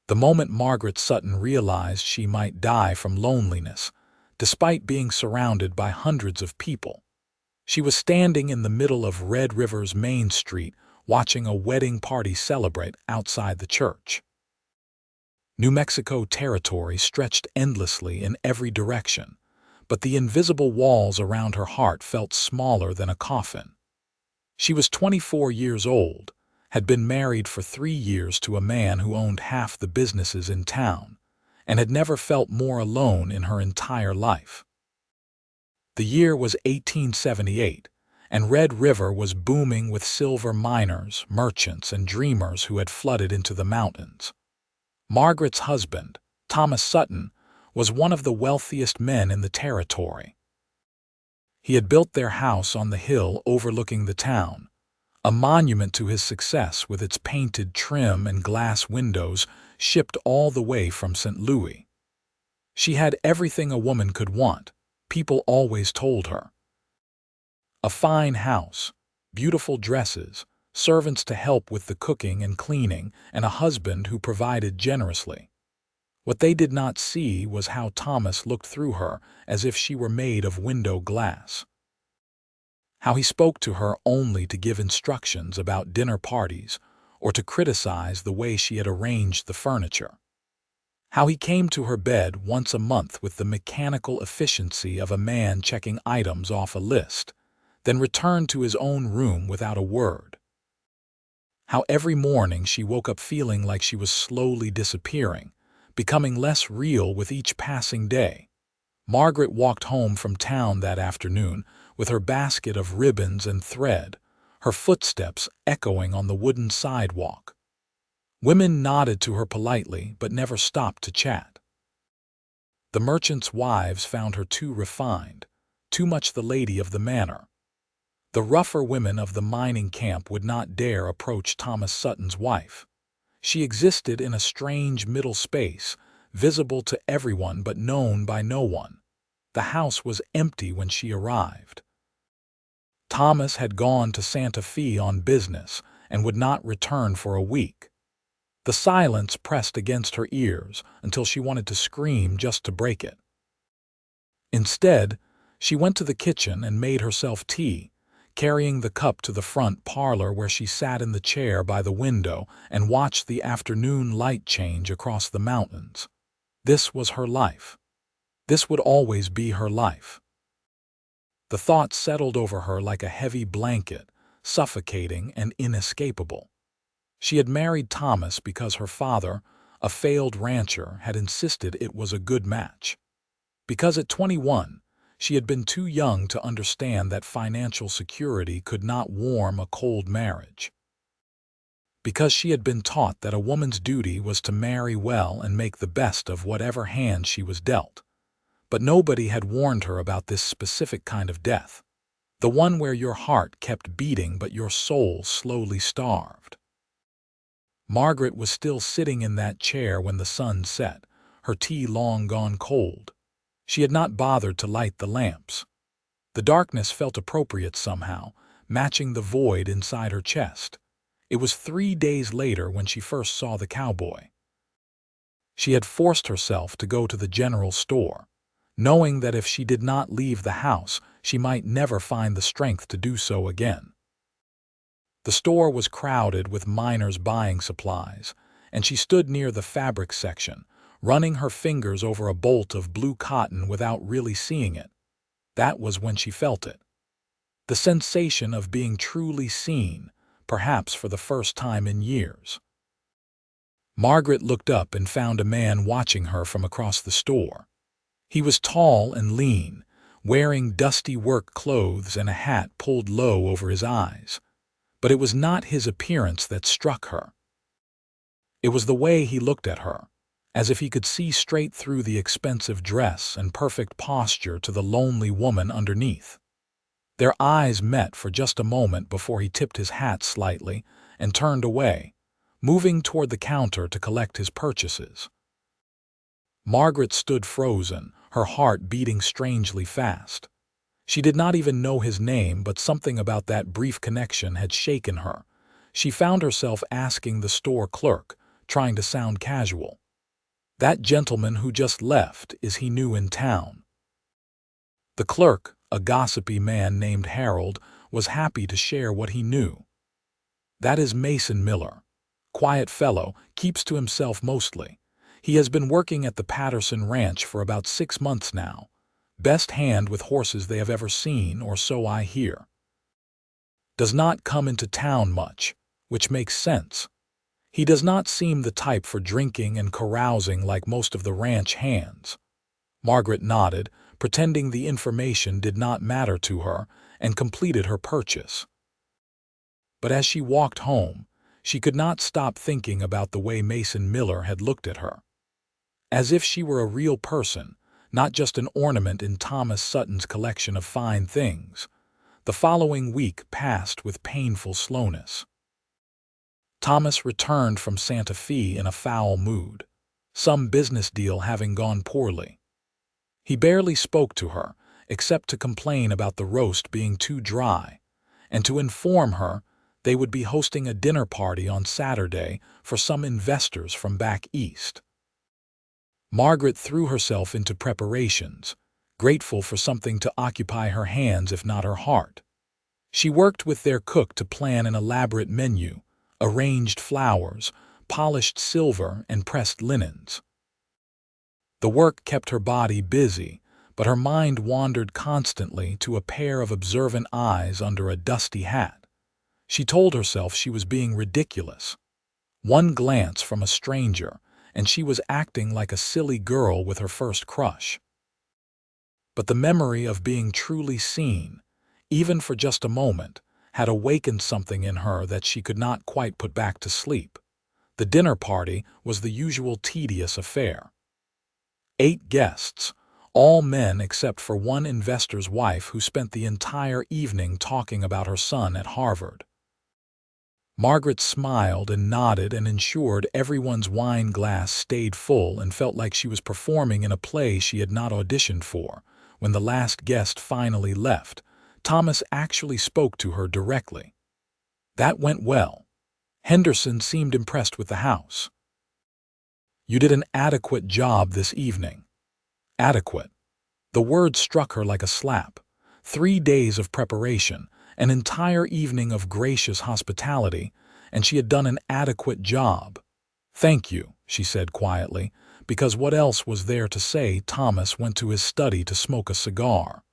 The moment Margaret Sutton realized she might die from loneliness, despite being surrounded by hundreds of people. She was standing in the middle of Red River's Main Street, watching a wedding party celebrate outside the church. New Mexico territory stretched endlessly in every direction, but the invisible walls around her heart felt smaller than a coffin. She was 24 years old, had been married for 3 years to a man who owned half the businesses in town, and had never felt more alone in her entire life. The year was 1878, and Red River was booming with silver miners, merchants, and dreamers who had flooded into the mountains. Margaret's husband, Thomas Sutton, was one of the wealthiest men in the territory. He had built their house on the hill overlooking the town, a monument to his success with its painted trim and glass windows shipped all the way from St. Louis. She had everything a woman could want, people always told her. A fine house, beautiful dresses, servants to help with the cooking and cleaning, and a husband who provided generously. What they did not see was how Thomas looked through her as if she were made of window glass. How he spoke to her only to give instructions about dinner parties or to criticize the way she had arranged the furniture. How he came to her bed once a month with the mechanical efficiency of a man checking items off a list, then returned to his own room without a word. How every morning she woke up feeling like she was slowly disappearing, becoming less real with each passing day. Margaret walked home from town that afternoon with her basket of ribbons and thread, her footsteps echoing on the wooden sidewalk. Women nodded to her politely but never stopped to chat. The merchants' wives found her too refined, too much the lady of the manor. The rougher women of the mining camp would not dare approach Thomas Sutton's wife. She existed in a strange middle space, visible to everyone but known by no one. The house was empty when she arrived. Thomas had gone to Santa Fe on business and would not return for a week. The silence pressed against her ears until she wanted to scream just to break it. Instead, she went to the kitchen and made herself tea, carrying the cup to the front parlor where she sat in the chair by the window and watched the afternoon light change across the mountains. This was her life. This would always be her life. The thought settled over her like a heavy blanket, suffocating and inescapable. She had married Thomas because her father, a failed rancher, had insisted it was a good match. Because at 21, she had been too young to understand that financial security could not warm a cold marriage. Because she had been taught that a woman's duty was to marry well and make the best of whatever hand she was dealt. But nobody had warned her about this specific kind of death, the one where your heart kept beating but your soul slowly starved. Margaret was still sitting in that chair when the sun set, her tea long gone cold. She had not bothered to light the lamps. The darkness felt appropriate somehow, matching the void inside her chest. It was 3 days later when she first saw the cowboy. She had forced herself to go to the general store, knowing that if she did not leave the house, she might never find the strength to do so again. The store was crowded with miners buying supplies, and she stood near the fabric section, running her fingers over a bolt of blue cotton without really seeing it. That was when she felt it. The sensation of being truly seen, perhaps for the first time in years. Margaret looked up and found a man watching her from across the store. He was tall and lean, wearing dusty work clothes and a hat pulled low over his eyes. But it was not his appearance that struck her. It was the way he looked at her, as if he could see straight through the expensive dress and perfect posture to the lonely woman underneath. Their eyes met for just a moment before he tipped his hat slightly and turned away, moving toward the counter to collect his purchases. Margaret stood frozen, her heart beating strangely fast. She did not even know his name, but something about that brief connection had shaken her. She found herself asking the store clerk, trying to sound casual. That gentleman who just left is he new in town. The clerk, a gossipy man named Harold, was happy to share what he knew. That is Mason Miller. Quiet fellow, keeps to himself mostly. He has been working at the Patterson Ranch for about 6 months now. Best hand with horses they have ever seen, or so I hear. Does not come into town much, which makes sense. He does not seem the type for drinking and carousing like most of the ranch hands. Margaret nodded, pretending the information did not matter to her, and completed her purchase. But as she walked home, she could not stop thinking about the way Mason Miller had looked at her. As if she were a real person, not just an ornament in Thomas Sutton's collection of fine things. The following week passed with painful slowness. Thomas returned from Santa Fe in a foul mood, some business deal having gone poorly. He barely spoke to her, except to complain about the roast being too dry, and to inform her they would be hosting a dinner party on Saturday for some investors from back east. Margaret threw herself into preparations, grateful for something to occupy her hands if not her heart. She worked with their cook to plan an elaborate menu, arranged flowers, polished silver, and pressed linens. The work kept her body busy, but her mind wandered constantly to a pair of observant eyes under a dusty hat. She told herself she was being ridiculous. One glance from a stranger, and she was acting like a silly girl with her first crush. But the memory of being truly seen, even for just a moment, had awakened something in her that she could not quite put back to sleep. The dinner party was the usual tedious affair. 8 guests, all men except for one investor's wife who spent the entire evening talking about her son at Harvard. Margaret smiled and nodded and ensured everyone's wine glass stayed full and felt like she was performing in a play she had not auditioned for. When the last guest finally left, Thomas actually spoke to her directly. That went well. Henderson seemed impressed with the house. You did an adequate job this evening. Adequate. The word struck her like a slap. 3 days of preparation, an entire evening of gracious hospitality, and she had done an adequate job. Thank you, she said quietly, because what else was there to say? Thomas went to his study to smoke a cigar.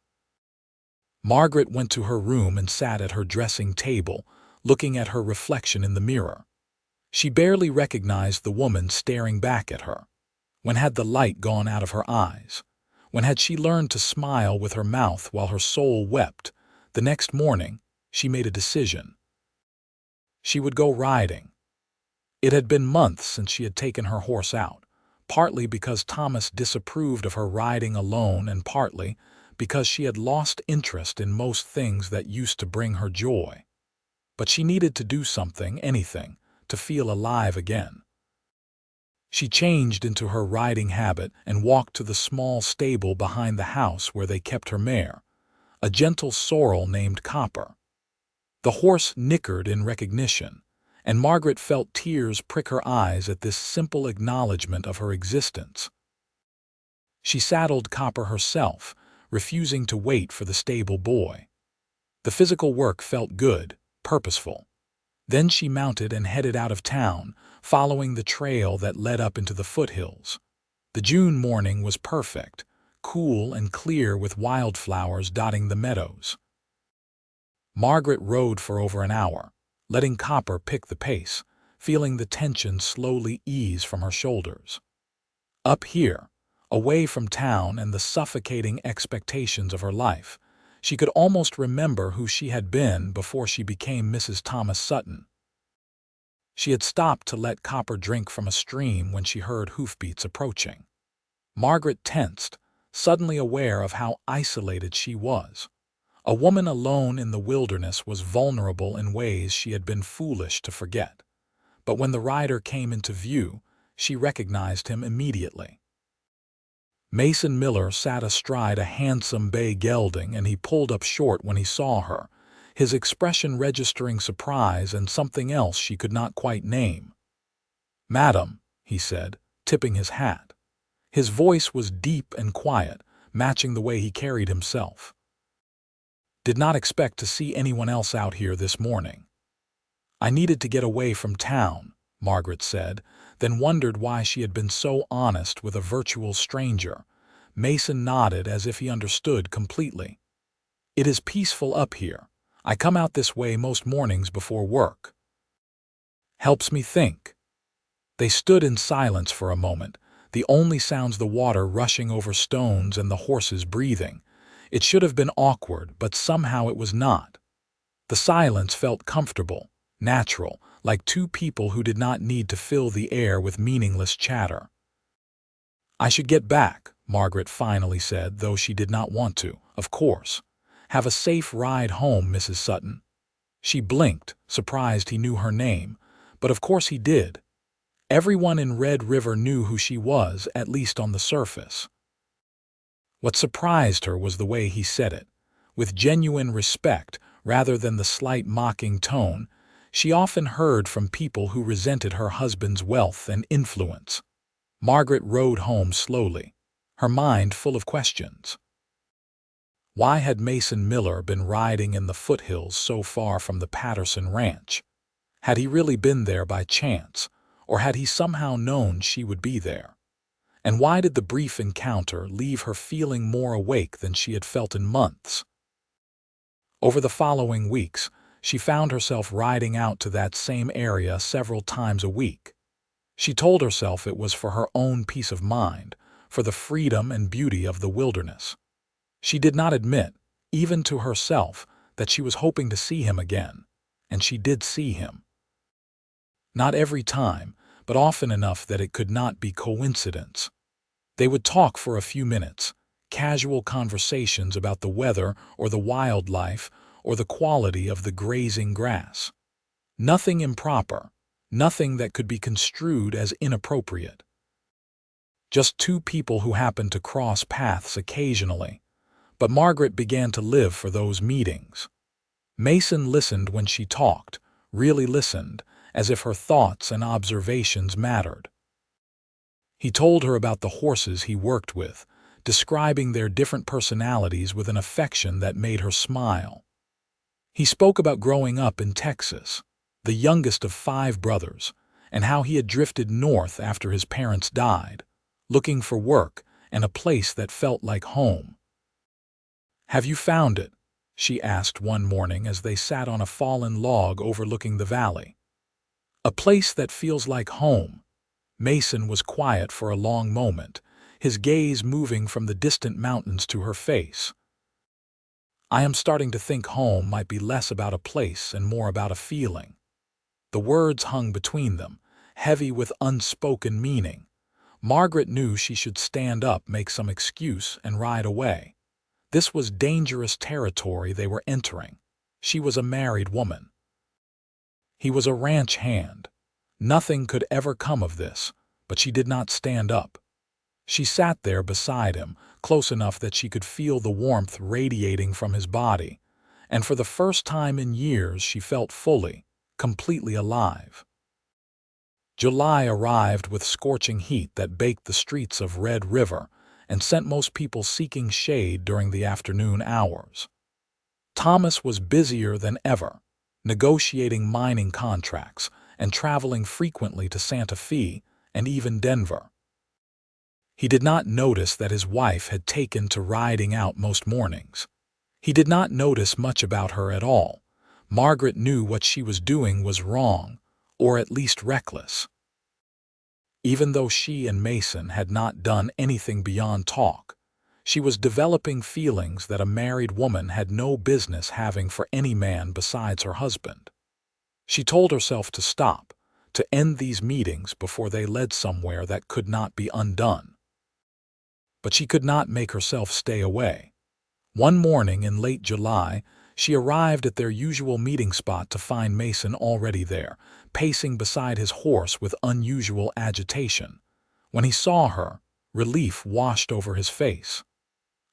Margaret went to her room and sat at her dressing table, looking at her reflection in the mirror. She barely recognized the woman staring back at her. When had the light gone out of her eyes? When had she learned to smile with her mouth while her soul wept? The next morning, she made a decision. She would go riding. It had been months since she had taken her horse out, partly because Thomas disapproved of her riding alone and partly because she had lost interest in most things that used to bring her joy. But she needed to do something, anything, to feel alive again. She changed into her riding habit and walked to the small stable behind the house where they kept her mare, a gentle sorrel named Copper. The horse nickered in recognition, and Margaret felt tears prick her eyes at this simple acknowledgement of her existence. She saddled Copper herself, refusing to wait for the stable boy. The physical work felt good, purposeful. Then she mounted and headed out of town, following the trail that led up into the foothills. The June morning was perfect, cool and clear with wildflowers dotting the meadows. Margaret rode for over an hour, letting Copper pick the pace, feeling the tension slowly ease from her shoulders. Up here, away from town and the suffocating expectations of her life, she could almost remember who she had been before she became Mrs. Thomas Sutton. She had stopped to let Copper drink from a stream when she heard hoofbeats approaching. Margaret tensed, suddenly aware of how isolated she was. A woman alone in the wilderness was vulnerable in ways she had been foolish to forget. But when the rider came into view, she recognized him immediately. Mason Miller sat astride a handsome bay gelding, and he pulled up short when he saw her, his expression registering surprise and something else she could not quite name. "Madam," he said, tipping his hat. His voice was deep and quiet, matching the way he carried himself. "Did not expect to see anyone else out here this morning." "I needed to get away from town," Margaret said, then wondered why she had been so honest with a virtual stranger. Mason nodded as if he understood completely. "It is peaceful up here. I come out this way most mornings before work. Helps me think." They stood in silence for a moment, the only sounds the water rushing over stones and the horses breathing. It should have been awkward, but somehow it was not. The silence felt comfortable, natural, like two people who did not need to fill the air with meaningless chatter. "I should get back," Margaret finally said, though she did not want to, of course. "Have a safe ride home, Mrs. Sutton." She blinked, surprised he knew her name, but of course he did. Everyone in Red River knew who she was, at least on the surface. What surprised her was the way he said it, with genuine respect rather than the slight mocking tone she often heard from people who resented her husband's wealth and influence. Margaret rode home slowly, her mind full of questions. Why had Mason Miller been riding in the foothills so far from the Patterson ranch? Had he really been there by chance, or had he somehow known she would be there? And why did the brief encounter leave her feeling more awake than she had felt in months? Over the following weeks, she found herself riding out to that same area several times a week. She told herself it was for her own peace of mind, for the freedom and beauty of the wilderness. She did not admit, even to herself, that she was hoping to see him again, and she did see him. Not every time, but often enough that it could not be coincidence. They would talk for a few minutes, casual conversations about the weather or the wildlife or the quality of the grazing grass. Nothing improper, nothing that could be construed as inappropriate. Just two people who happened to cross paths occasionally, but Margaret began to live for those meetings. Mason listened when she talked, really listened, as if her thoughts and observations mattered. He told her about the horses he worked with, describing their different personalities with an affection that made her smile. He spoke about growing up in Texas, the youngest of 5 brothers, and how he had drifted north after his parents died, looking for work and a place that felt like home. "Have you found it?" she asked one morning as they sat on a fallen log overlooking the valley. "A place that feels like home." Mason was quiet for a long moment, his gaze moving from the distant mountains to her face. "I am starting to think home might be less about a place and more about a feeling." The words hung between them, heavy with unspoken meaning. Margaret knew she should stand up, make some excuse, and ride away. This was dangerous territory they were entering. She was a married woman. He was a ranch hand. Nothing could ever come of this, but she did not stand up. She sat there beside him, close enough that she could feel the warmth radiating from his body, and for the first time in years she felt fully, completely alive. July arrived with scorching heat that baked the streets of Red River and sent most people seeking shade during the afternoon hours. Thomas was busier than ever, negotiating mining contracts and traveling frequently to Santa Fe and even Denver. He did not notice that his wife had taken to riding out most mornings. He did not notice much about her at all. Margaret knew what she was doing was wrong, or at least reckless. Even though she and Mason had not done anything beyond talk, she was developing feelings that a married woman had no business having for any man besides her husband. She told herself to stop, to end these meetings before they led somewhere that could not be undone. But she could not make herself stay away. One morning in late July, she arrived at their usual meeting spot to find Mason already there, pacing beside his horse with unusual agitation. When he saw her, relief washed over his face.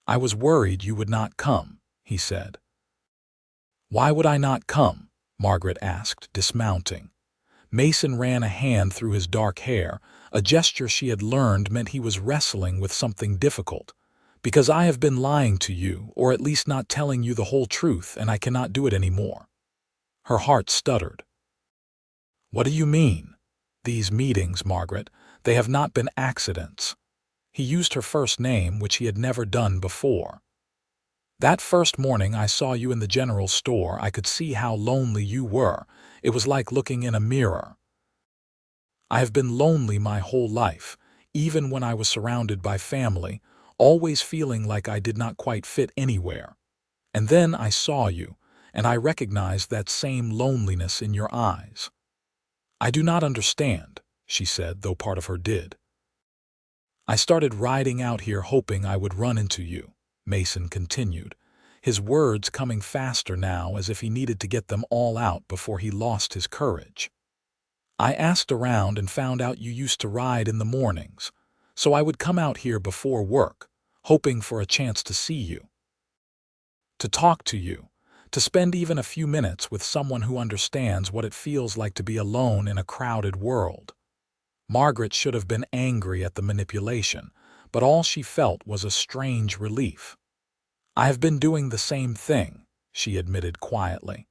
"I was worried you would not come," he said. "Why would I not come?" Margaret asked, dismounting. Mason ran a hand through his dark hair, a gesture she had learned meant he was wrestling with something difficult. Because I have been lying to you, or at least not telling you the whole truth, and I cannot do it anymore. Her heart stuttered. What do you mean? These meetings, Margaret, they have not been accidents. He used her first name, which he had never done before. That first morning I saw you in the general store, I could see how lonely you were. It was like looking in a mirror. I have been lonely my whole life, even when I was surrounded by family, always feeling like I did not quite fit anywhere. And then I saw you, and I recognized that same loneliness in your eyes. I do not understand, she said, though part of her did. I started riding out here hoping I would run into you, Mason continued, his words coming faster now as if he needed to get them all out before he lost his courage. I asked around and found out you used to ride in the mornings, so I would come out here before work, hoping for a chance to see you, to talk to you, to spend even a few minutes with someone who understands what it feels like to be alone in a crowded world. Margaret should have been angry at the manipulation, but all she felt was a strange relief. I have been doing the same thing, she admitted quietly.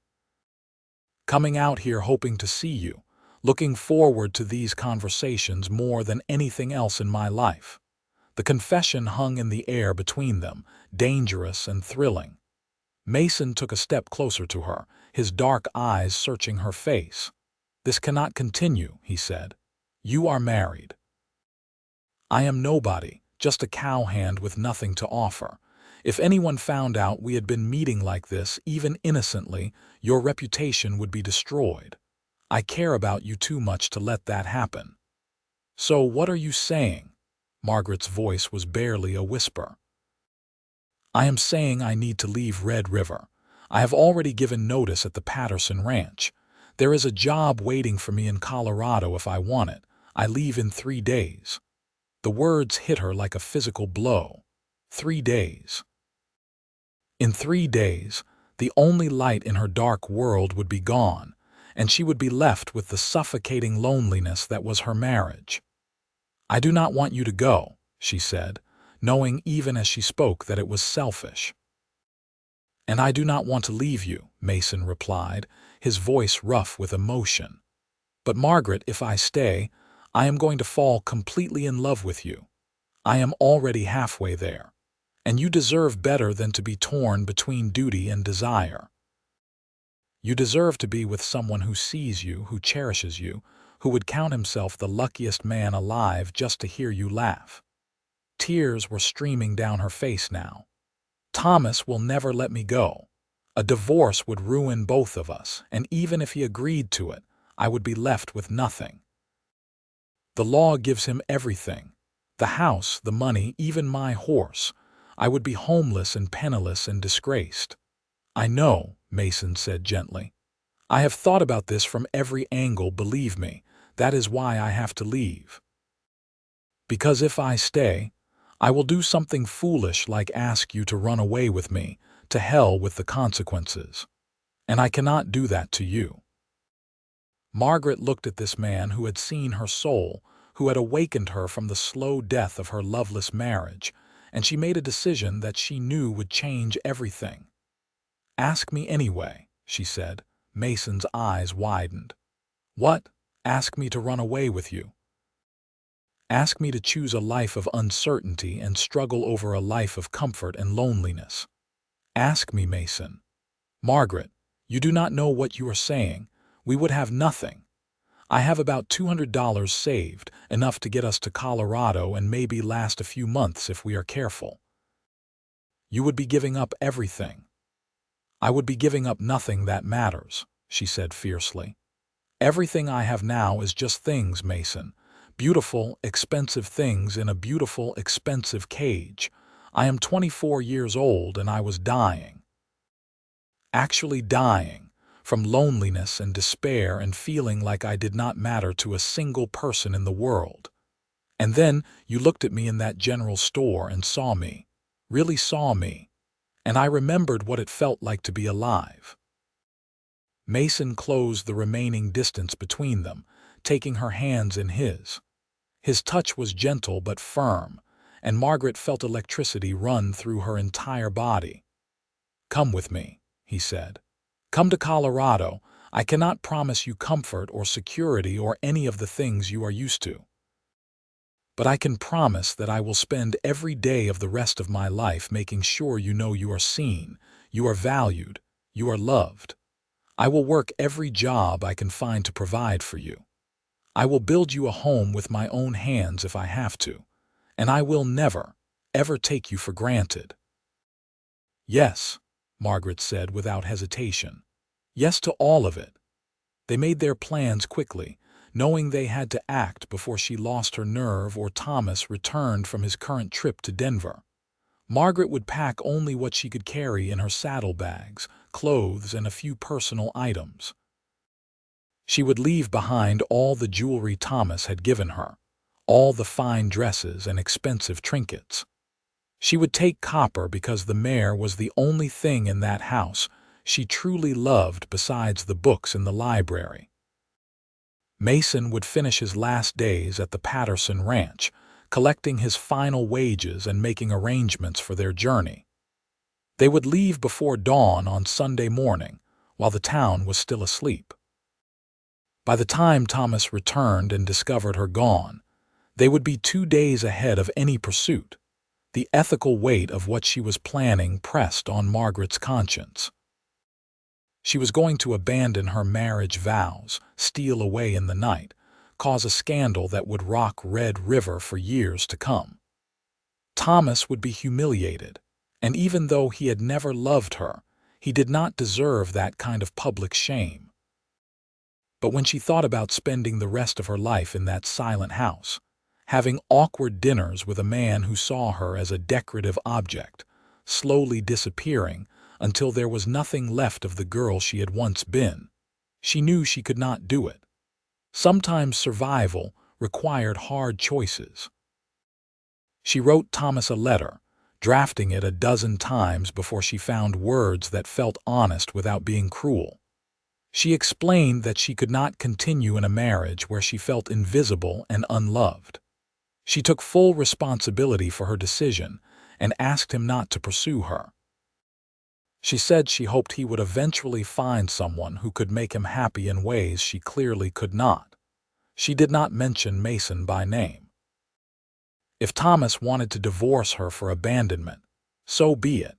Coming out here hoping to see you, looking forward to these conversations more than anything else in my life. The confession hung in the air between them, dangerous and thrilling. Mason took a step closer to her, his dark eyes searching her face. This cannot continue, he said. You are married. I am nobody, just a cowhand with nothing to offer. If anyone found out we had been meeting like this, even innocently, your reputation would be destroyed. I care about you too much to let that happen. So what are you saying? Margaret's voice was barely a whisper. I am saying I need to leave Red River. I have already given notice at the Patterson Ranch. There is a job waiting for me in Colorado if I want it. I leave in 3 days. The words hit her like a physical blow. 3 days. In 3 days, the only light in her dark world would be gone, and she would be left with the suffocating loneliness that was her marriage. I do not want you to go, she said, knowing even as she spoke that it was selfish. And I do not want to leave you, Mason replied, his voice rough with emotion. But Margaret, if I stay, I am going to fall completely in love with you. I am already halfway there, and you deserve better than to be torn between duty and desire. You deserve to be with someone who sees you, who cherishes you, who would count himself the luckiest man alive just to hear you laugh. Tears were streaming down her face now. Thomas will never let me go. A divorce would ruin both of us, and even if he agreed to it, I would be left with nothing. The law gives him everything. The house, the money, even my horse. I would be homeless and penniless and disgraced. I know, Mason said gently. I have thought about this from every angle, believe me. That is why I have to leave. Because if I stay, I will do something foolish like ask you to run away with me, to hell with the consequences. And I cannot do that to you. Margaret looked at this man who had seen her soul, who had awakened her from the slow death of her loveless marriage, and she made a decision that she knew would change everything. Ask me anyway, she said. Mason's eyes widened. What? Ask me to run away with you. Ask me to choose a life of uncertainty and struggle over a life of comfort and loneliness. Ask me, Mason. Margaret, you do not know what you are saying. We would have nothing. I have about $200 saved, enough to get us to Colorado and maybe last a few months if we are careful. You would be giving up everything. I would be giving up nothing that matters, she said fiercely. Everything I have now is just things, Mason. Beautiful, expensive things in a beautiful, expensive cage. I am 24 years old and I was dying. Actually dying, from loneliness and despair and feeling like I did not matter to a single person in the world. And then you looked at me in that general store and saw me, really saw me, and I remembered what it felt like to be alive. Mason closed the remaining distance between them, taking her hands in his. His touch was gentle but firm, and Margaret felt electricity run through her entire body. "Come with me," he said. "Come to Colorado. I cannot promise you comfort or security or any of the things you are used to. But I can promise that I will spend every day of the rest of my life making sure you know you are seen, you are valued, you are loved. I will work every job I can find to provide for you. I will build you a home with my own hands if I have to, and I will never, ever take you for granted." "Yes," Margaret said without hesitation. "Yes to all of it." They made their plans quickly, knowing they had to act before she lost her nerve or Thomas returned from his current trip to Denver. Margaret would pack only what she could carry in her saddlebags, clothes, and a few personal items. She would leave behind all the jewelry Thomas had given her, all the fine dresses and expensive trinkets. She would take Copper because the mare was the only thing in that house she truly loved besides the books in the library. Mason would finish his last days at the Patterson Ranch, collecting his final wages and making arrangements for their journey. They would leave before dawn on Sunday morning, while the town was still asleep. By the time Thomas returned and discovered her gone, they would be 2 days ahead of any pursuit. The ethical weight of what she was planning pressed on Margaret's conscience. She was going to abandon her marriage vows, steal away in the night, cause a scandal that would rock Red River for years to come. Thomas would be humiliated, and even though he had never loved her, he did not deserve that kind of public shame. But when she thought about spending the rest of her life in that silent house, having awkward dinners with a man who saw her as a decorative object, slowly disappearing until there was nothing left of the girl she had once been, she knew she could not do it. Sometimes survival required hard choices. She wrote Thomas a letter, drafting it a dozen times before she found words that felt honest without being cruel. She explained that she could not continue in a marriage where she felt invisible and unloved. She took full responsibility for her decision and asked him not to pursue her. She said she hoped he would eventually find someone who could make him happy in ways she clearly could not. She did not mention Mason by name. If Thomas wanted to divorce her for abandonment, so be it,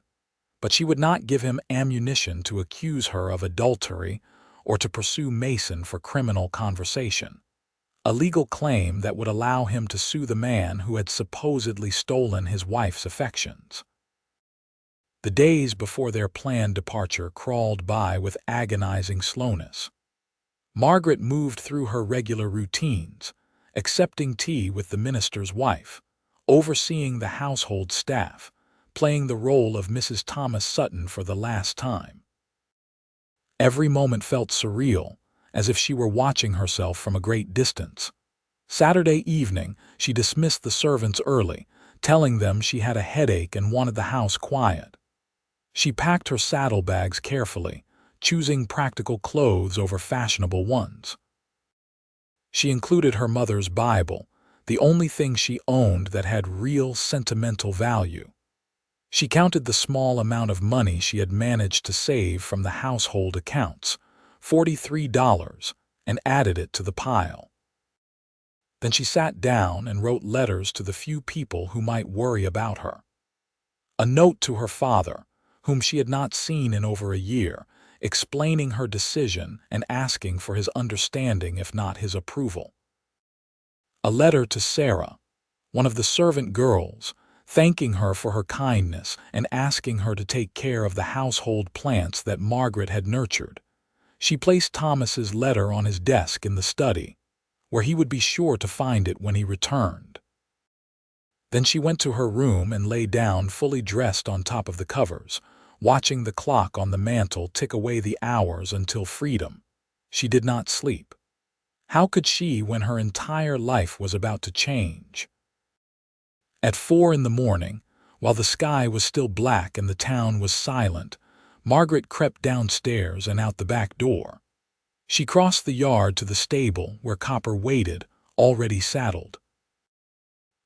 but she would not give him ammunition to accuse her of adultery or to pursue Mason for criminal conversation, a legal claim that would allow him to sue the man who had supposedly stolen his wife's affections. The days before their planned departure crawled by with agonizing slowness. Margaret moved through her regular routines, accepting tea with the minister's wife, overseeing the household staff, playing the role of Mrs. Thomas Sutton for the last time. Every moment felt surreal, as if she were watching herself from a great distance. Saturday evening, she dismissed the servants early, telling them she had a headache and wanted the house quiet. She packed her saddlebags carefully, choosing practical clothes over fashionable ones. She included her mother's Bible, the only thing she owned that had real sentimental value. She counted the small amount of money she had managed to save from the household accounts, $43, and added it to the pile. Then she sat down and wrote letters to the few people who might worry about her. A note to her father, whom she had not seen in over a year, explaining her decision and asking for his understanding if not his approval. A letter to Sarah, one of the servant girls, thanking her for her kindness and asking her to take care of the household plants that Margaret had nurtured. She placed Thomas's letter on his desk in the study, where he would be sure to find it when he returned. Then she went to her room and lay down fully dressed on top of the covers, watching the clock on the mantel tick away the hours until freedom. She did not sleep. How could she when her entire life was about to change? At 4 in the morning, while the sky was still black and the town was silent, Margaret crept downstairs and out the back door. She crossed the yard to the stable where Copper waited, already saddled.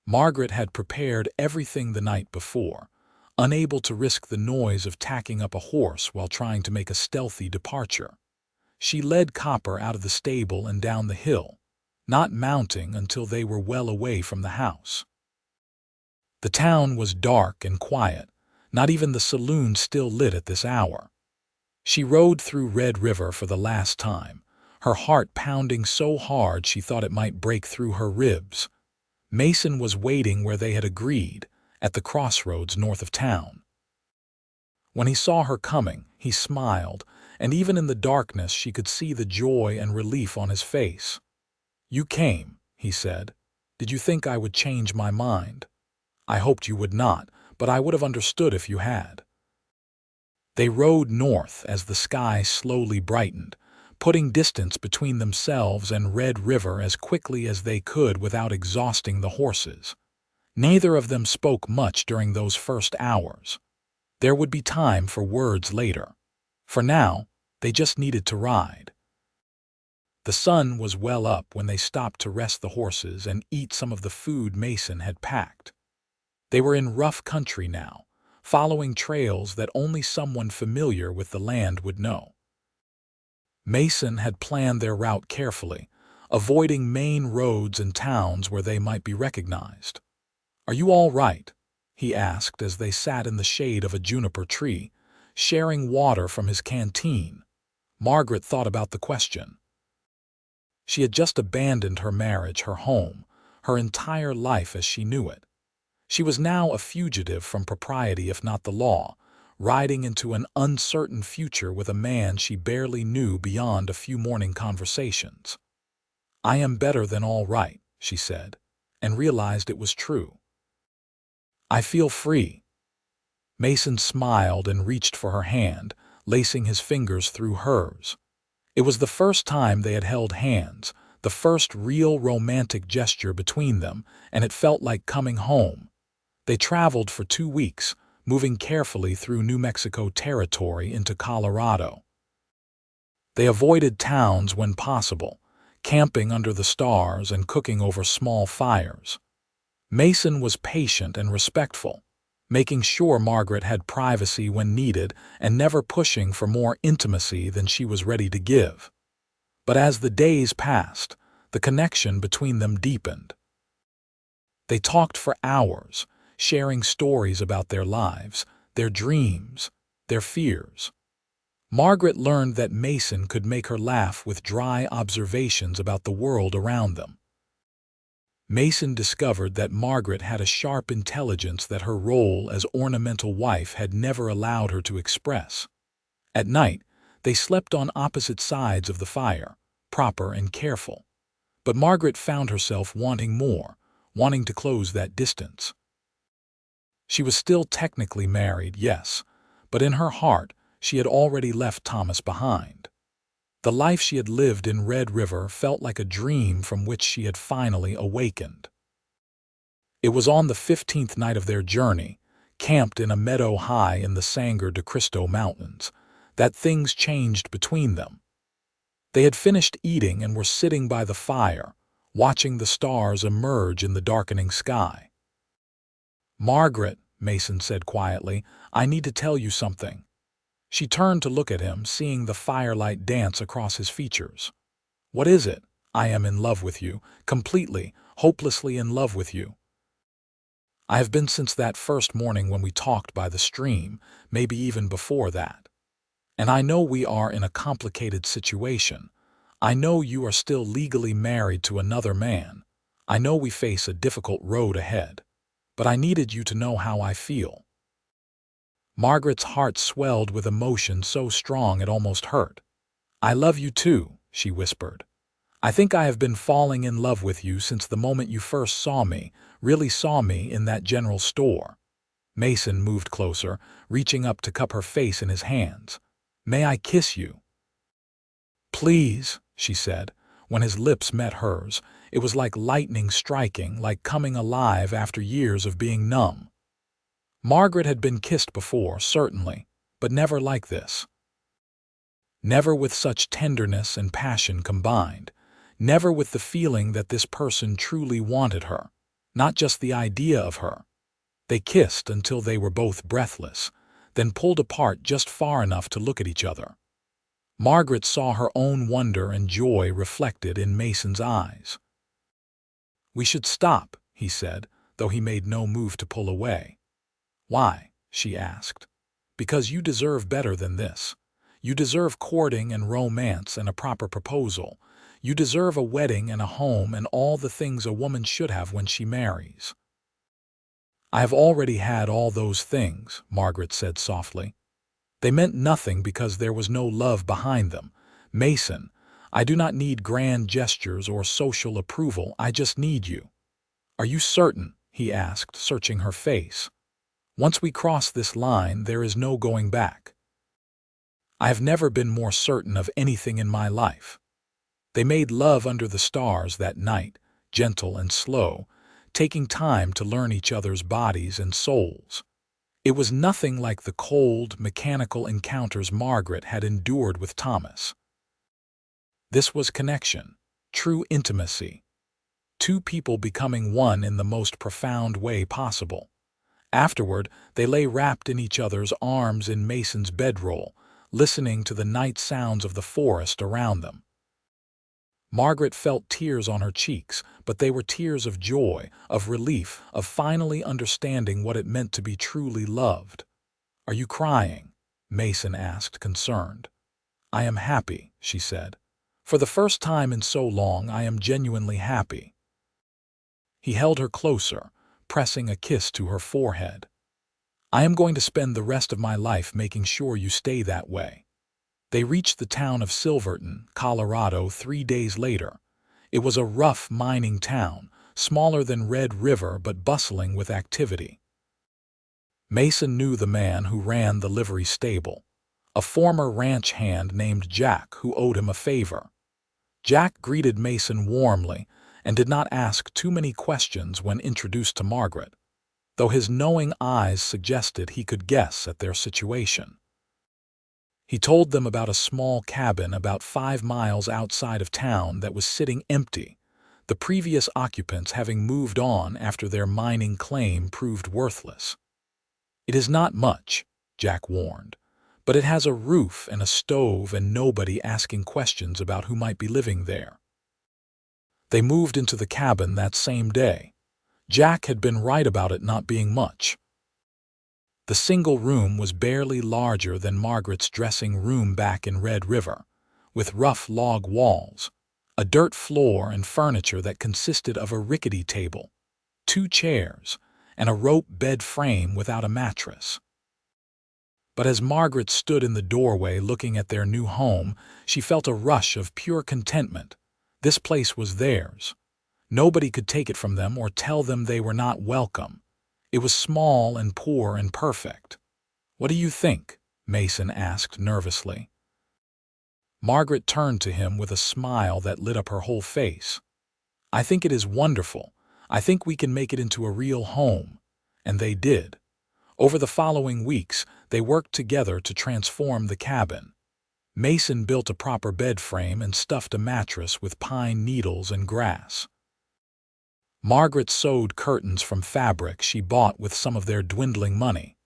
Margaret had prepared everything the night before, unable to risk the noise of tacking up a horse while trying to make a stealthy departure. She led Copper out of the stable and down the hill, not mounting until they were well away from the house. The town was dark and quiet, not even the saloon still lit at this hour. She rode through Red River for the last time, her heart pounding so hard she thought it might break through her ribs. Mason was waiting where they had agreed, at the crossroads north of town. When he saw her coming, he smiled, and even in the darkness she could see the joy and relief on his face. "You came," he said. "Did you think I would change my mind? I hoped you would not, but I would have understood if you had." They rode north as the sky slowly brightened, putting distance between themselves and Red River as quickly as they could without exhausting the horses. Neither of them spoke much during those first hours. There would be time for words later. For now, they just needed to ride. The sun was well up when they stopped to rest the horses and eat some of the food Mason had packed. They were in rough country now, following trails that only someone familiar with the land would know. Mason had planned their route carefully, avoiding main roads and towns where they might be recognized. "Are you all right?" he asked as they sat in the shade of a juniper tree, sharing water from his canteen. Margaret thought about the question. She had just abandoned her marriage, her home, her entire life as she knew it. She was now a fugitive from propriety if not the law, riding into an uncertain future with a man she barely knew beyond a few morning conversations. "I am better than all right," she said, and realized it was true. "I feel free." Mason smiled and reached for her hand, lacing his fingers through hers. It was the first time they had held hands, the first real romantic gesture between them, and it felt like coming home. They traveled for 2 weeks, moving carefully through New Mexico territory into Colorado. They avoided towns when possible, camping under the stars and cooking over small fires. Mason was patient and respectful, making sure Margaret had privacy when needed and never pushing for more intimacy than she was ready to give. But as the days passed, the connection between them deepened. They talked for hours, sharing stories about their lives, their dreams, their fears. Margaret learned that Mason could make her laugh with dry observations about the world around them. Mason discovered that Margaret had a sharp intelligence that her role as ornamental wife had never allowed her to express. At night, they slept on opposite sides of the fire, proper and careful. But Margaret found herself wanting more, wanting to close that distance. She was still technically married, yes, but in her heart, she had already left Thomas behind. The life she had lived in Red River felt like a dream from which she had finally awakened. It was on the 15th night of their journey, camped in a meadow high in the Sangre de Cristo Mountains, that things changed between them. They had finished eating and were sitting by the fire, watching the stars emerge in the darkening sky. "Margaret," Mason said quietly, "I need to tell you something." She turned to look at him, seeing the firelight dance across his features. "What is it?" "I am in love with you, completely, hopelessly in love with you. I have been since that first morning when we talked by the stream, maybe even before that. And I know we are in a complicated situation. I know you are still legally married to another man. I know we face a difficult road ahead. But I needed you to know how I feel." Margaret's heart swelled with emotion so strong it almost hurt. "I love you too," she whispered. "I think I have been falling in love with you since the moment you first saw me, really saw me in that general store." Mason moved closer, reaching up to cup her face in his hands. "May I kiss you?" "Please," she said. When his lips met hers, it was like lightning striking, like coming alive after years of being numb. Margaret had been kissed before, certainly, but never like this. never with such tenderness and passion combined, never with the feeling that this person truly wanted her, not just the idea of her. They kissed until they were both breathless, then pulled apart just far enough to look at each other. Margaret saw her own wonder and joy reflected in Mason's eyes. "We should stop," he said, though he made no move to pull away. "Why?" she asked. "Because you deserve better than this. You deserve courting and romance and a proper proposal. You deserve a wedding and a home and all the things a woman should have when she marries." "I have already had all those things," Margaret said softly. "They meant nothing because there was no love behind them. Mason, I do not need grand gestures or social approval, I just need you." "Are you certain?" he asked, searching her face. "Once we cross this line, there is no going back." "I have never been more certain of anything in my life." They made love under the stars that night, gentle and slow, taking time to learn each other's bodies and souls. It was nothing like the cold, mechanical encounters Margaret had endured with Thomas. This was connection, true intimacy. Two people becoming one in the most profound way possible. Afterward, they lay wrapped in each other's arms in Mason's bedroll, listening to the night sounds of the forest around them. Margaret felt tears on her cheeks, but they were tears of joy, of relief, of finally understanding what it meant to be truly loved. "Are you crying?" Mason asked, concerned. "I am happy," she said. "For the first time in so long, I am genuinely happy." He held her closer, pressing a kiss to her forehead. "I am going to spend the rest of my life making sure you stay that way." They reached the town of Silverton, Colorado, 3 days later. It was a rough mining town, smaller than Red River but bustling with activity. Mason knew the man who ran the livery stable, a former ranch hand named Jack who owed him a favor. Jack greeted Mason warmly and did not ask too many questions when introduced to Margaret, though his knowing eyes suggested he could guess at their situation. He told them about a small cabin about 5 miles outside of town that was sitting empty, the previous occupants having moved on after their mining claim proved worthless. "It is not much," Jack warned, "but it has a roof and a stove and nobody asking questions about who might be living there." They moved into the cabin that same day. Jack had been right about it not being much. The single room was barely larger than Margaret's dressing room back in Red River, with rough log walls, a dirt floor and furniture that consisted of a rickety table, 2 chairs, and a rope bed frame without a mattress. But as Margaret stood in the doorway looking at their new home, she felt a rush of pure contentment. This place was theirs. Nobody could take it from them or tell them they were not welcome. It was small and poor and perfect. "What do you think?" Mason asked nervously. Margaret turned to him with a smile that lit up her whole face. "I think it is wonderful. I think we can make it into a real home." And they did. Over the following weeks, they worked together to transform the cabin. Mason built a proper bed frame and stuffed a mattress with pine needles and grass. Margaret sewed curtains from fabric she bought with some of their dwindling money.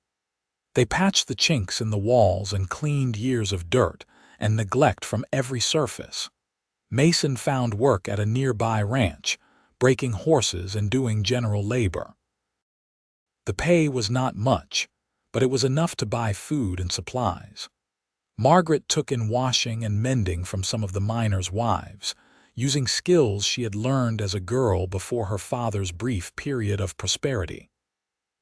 They patched the chinks in the walls and cleaned years of dirt and neglect from every surface. Mason found work at a nearby ranch, breaking horses and doing general labor. The pay was not much, but it was enough to buy food and supplies. Margaret took in washing and mending from some of the miners' wives, using skills she had learned as a girl before her father's brief period of prosperity.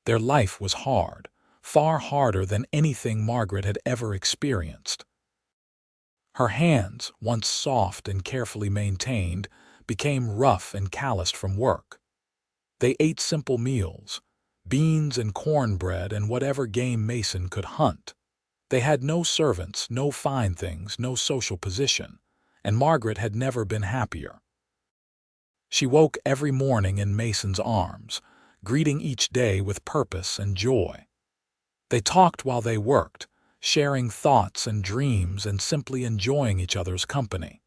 Their life was hard, far harder than anything Margaret had ever experienced. Her hands, once soft and carefully maintained, became rough and calloused from work. They ate simple meals, beans and cornbread and whatever game Mason could hunt. They had no servants, no fine things, no social position, and Margaret had never been happier. She woke every morning in Mason's arms, greeting each day with purpose and joy. They talked while they worked, sharing thoughts and dreams and simply enjoying each other's company.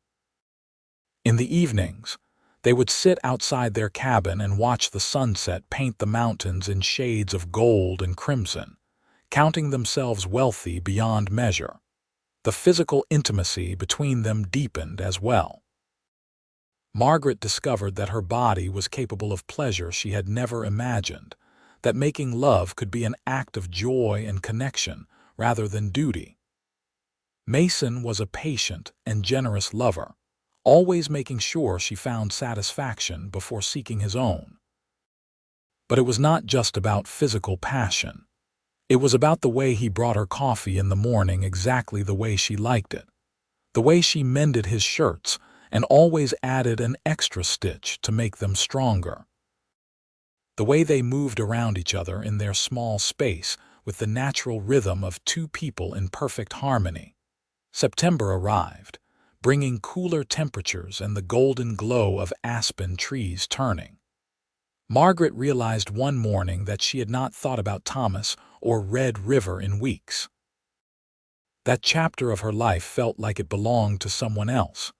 In the evenings, they would sit outside their cabin and watch the sunset paint the mountains in shades of gold and crimson, counting themselves wealthy beyond measure. The physical intimacy between them deepened as well. Margaret discovered that her body was capable of pleasure she had never imagined, that making love could be an act of joy and connection rather than duty. Mason was a patient and generous lover, always making sure she found satisfaction before seeking his own. But it was not just about physical passion. It was about the way he brought her coffee in the morning exactly the way she liked it, the way she mended his shirts and always added an extra stitch to make them stronger, the way they moved around each other in their small space with the natural rhythm of two people in perfect harmony. September arrived, bringing cooler temperatures and the golden glow of aspen trees turning. Margaret realized one morning that she had not thought about Thomas or Red River in weeks. That chapter of her life felt like it belonged to someone else,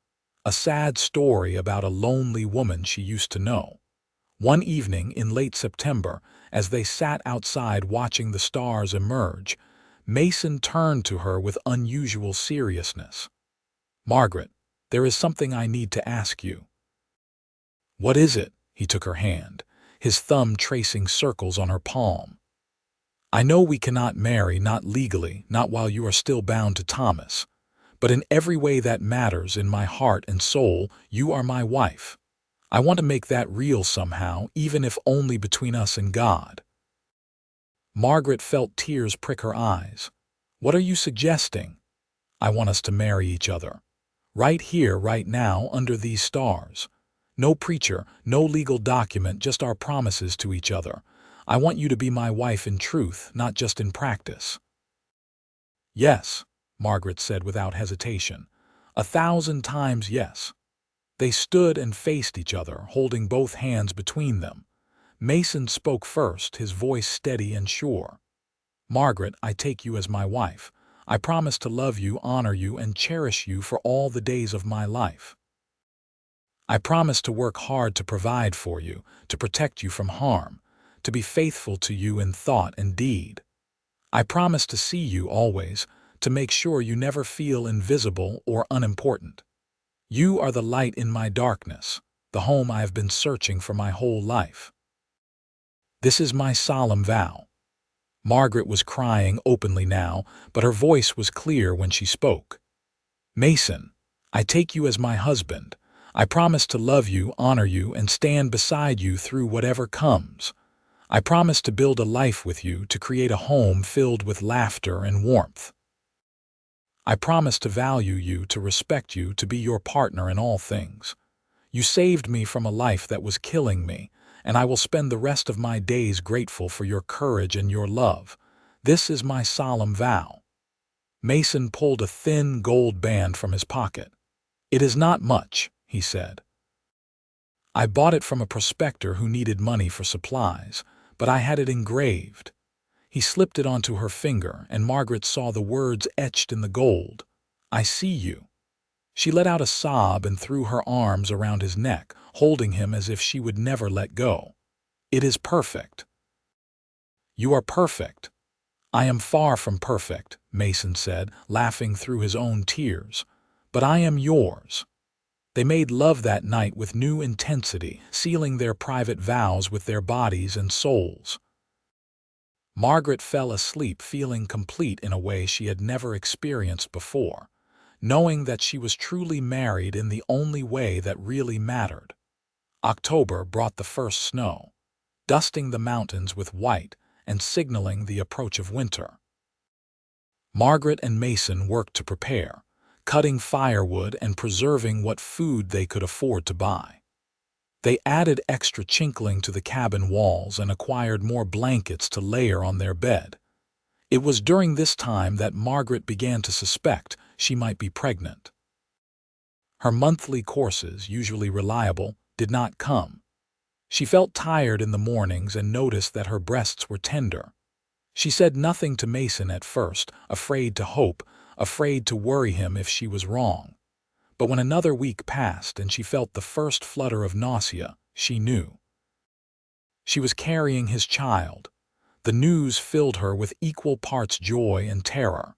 a sad story about a lonely woman she used to know. One evening in late September, as they sat outside watching the stars emerge, Mason turned to her with unusual seriousness. "Margaret, there is something I need to ask you." "What is it?" He took her hand, his thumb tracing circles on her palm. "I know we cannot marry, not legally, not while you are still bound to Thomas, but in every way that matters in my heart and soul, you are my wife. I want to make that real somehow, even if only between us and God." Margaret felt tears prick her eyes. "What are you suggesting?" "I want us to marry each other. Right here, right now, under these stars. No preacher, no legal document, just our promises to each other. I want you to be my wife in truth, not just in practice." "Yes," Margaret said without hesitation. 1,000 times yes. They stood and faced each other, holding both hands between them. Mason spoke first, his voice steady and sure. "Margaret, I take you as my wife. I promise to love you, honor you, and cherish you for all the days of my life. I promise to work hard to provide for you, to protect you from harm, to be faithful to you in thought and deed. I promise to see you always, to make sure you never feel invisible or unimportant. You are the light in my darkness, the home I have been searching for my whole life. This is my solemn vow." Margaret was crying openly now, but her voice was clear when she spoke. "Mason, I take you as my husband. I promise to love you, honor you, and stand beside you through whatever comes. I promise to build a life with you, to create a home filled with laughter and warmth. I promise to value you, to respect you, to be your partner in all things. You saved me from a life that was killing me, and I will spend the rest of my days grateful for your courage and your love. This is my solemn vow." Mason pulled a thin gold band from his pocket. "It is not much," he said. "I bought it from a prospector who needed money for supplies, but I had it engraved." He slipped it onto her finger, and Margaret saw the words etched in the gold. "I see you." She let out a sob and threw her arms around his neck, holding him as if she would never let go. "It is perfect." "You are perfect." "I am far from perfect," Mason said, laughing through his own tears. "But I am yours." They made love that night with new intensity, sealing their private vows with their bodies and souls. Margaret fell asleep feeling complete in a way she had never experienced before, knowing that she was truly married in the only way that really mattered. October brought the first snow, dusting the mountains with white and signaling the approach of winter. Margaret and Mason worked to prepare, cutting firewood and preserving what food they could afford to buy. They added extra chinkling to the cabin walls and acquired more blankets to layer on their bed. It was during this time that Margaret began to suspect she might be pregnant. Her monthly courses, usually reliable, did not come. She felt tired in the mornings and noticed that her breasts were tender. She said nothing to Mason at first, afraid to hope, afraid to worry him if she was wrong. But when another week passed and she felt the first flutter of nausea, she knew. She was carrying his child. The news filled her with equal parts joy and terror.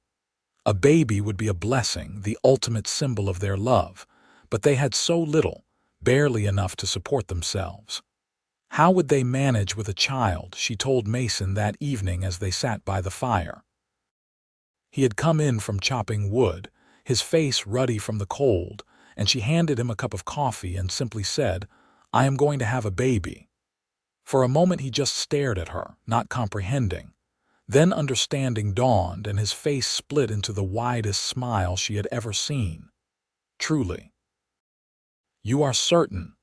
A baby would be a blessing, the ultimate symbol of their love, but they had so little, barely enough to support themselves. How would they manage with a child, she told Mason that evening as they sat by the fire. He had come in from chopping wood, his face ruddy from the cold, and she handed him a cup of coffee and simply said, "I am going to have a baby." For a moment he just stared at her, not comprehending. Then understanding dawned and his face split into the widest smile she had ever seen. "Truly." "You are certain?"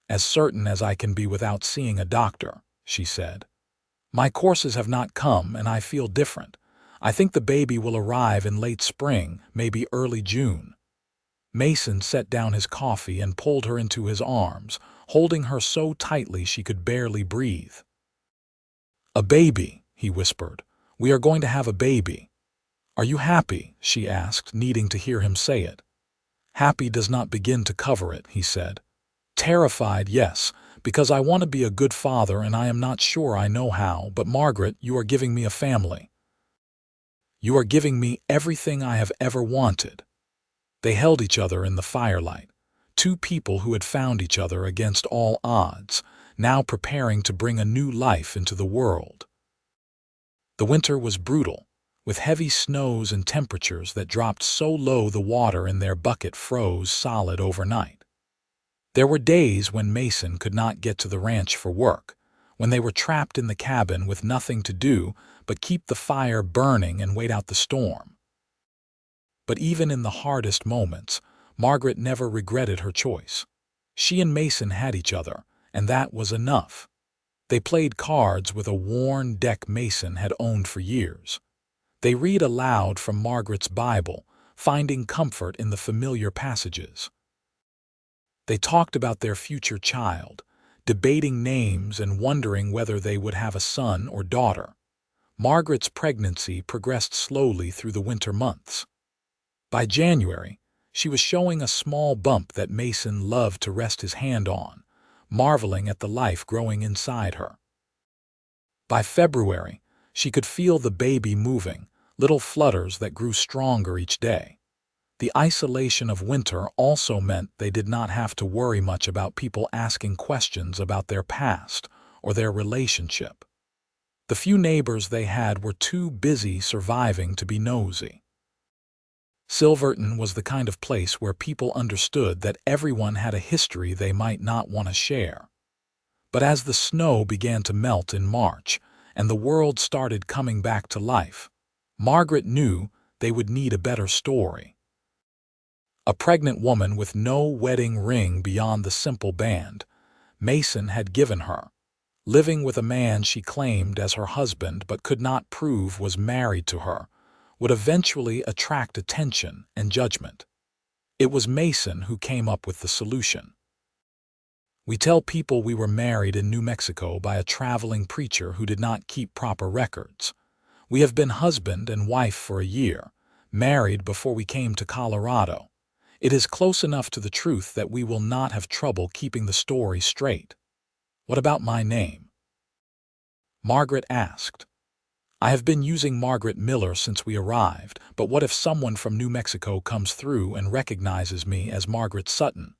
"As certain as I can be without seeing a doctor," she said. "My courses have not come and I feel different. I think the baby will arrive in late spring, maybe early June." Mason set down his coffee and pulled her into his arms, holding her so tightly she could barely breathe. "A baby," he whispered. "We are going to have a baby." "Are you happy?" she asked, needing to hear him say it. "Happy does not begin to cover it," he said. "Terrified, yes, because I want to be a good father and I am not sure I know how, but Margaret, you are giving me a family. You are giving me everything I have ever wanted." They held each other in the firelight, two people who had found each other against all odds, now preparing to bring a new life into the world. The winter was brutal, with heavy snows and temperatures that dropped so low the water in their bucket froze solid overnight. There were days when Mason could not get to the ranch for work, when they were trapped in the cabin with nothing to do but keep the fire burning and wait out the storm. But even in the hardest moments, Margaret never regretted her choice. She and Mason had each other, and that was enough. They played cards with a worn deck Mason had owned for years. They read aloud from Margaret's Bible, finding comfort in the familiar passages. They talked about their future child, debating names and wondering whether they would have a son or daughter. Margaret's pregnancy progressed slowly through the winter months. By January, she was showing a small bump that Mason loved to rest his hand on, marveling at the life growing inside her. By February, she could feel the baby moving, little flutters that grew stronger each day. The isolation of winter also meant they did not have to worry much about people asking questions about their past or their relationship. The few neighbors they had were too busy surviving to be nosy. Silverton was the kind of place where people understood that everyone had a history they might not want to share. But as the snow began to melt in March and the world started coming back to life, Margaret knew they would need a better story. A pregnant woman with no wedding ring beyond the simple band Mason had given her, living with a man she claimed as her husband but could not prove was married to her, would eventually attract attention and judgment. It was Mason who came up with the solution. "We tell people we were married in New Mexico by a traveling preacher who did not keep proper records. We have been husband and wife for a year, married before we came to Colorado. It is close enough to the truth that we will not have trouble keeping the story straight." "What about my name?" Margaret asked. "I have been using Margaret Miller since we arrived, but what if someone from New Mexico comes through and recognizes me as Margaret Sutton?"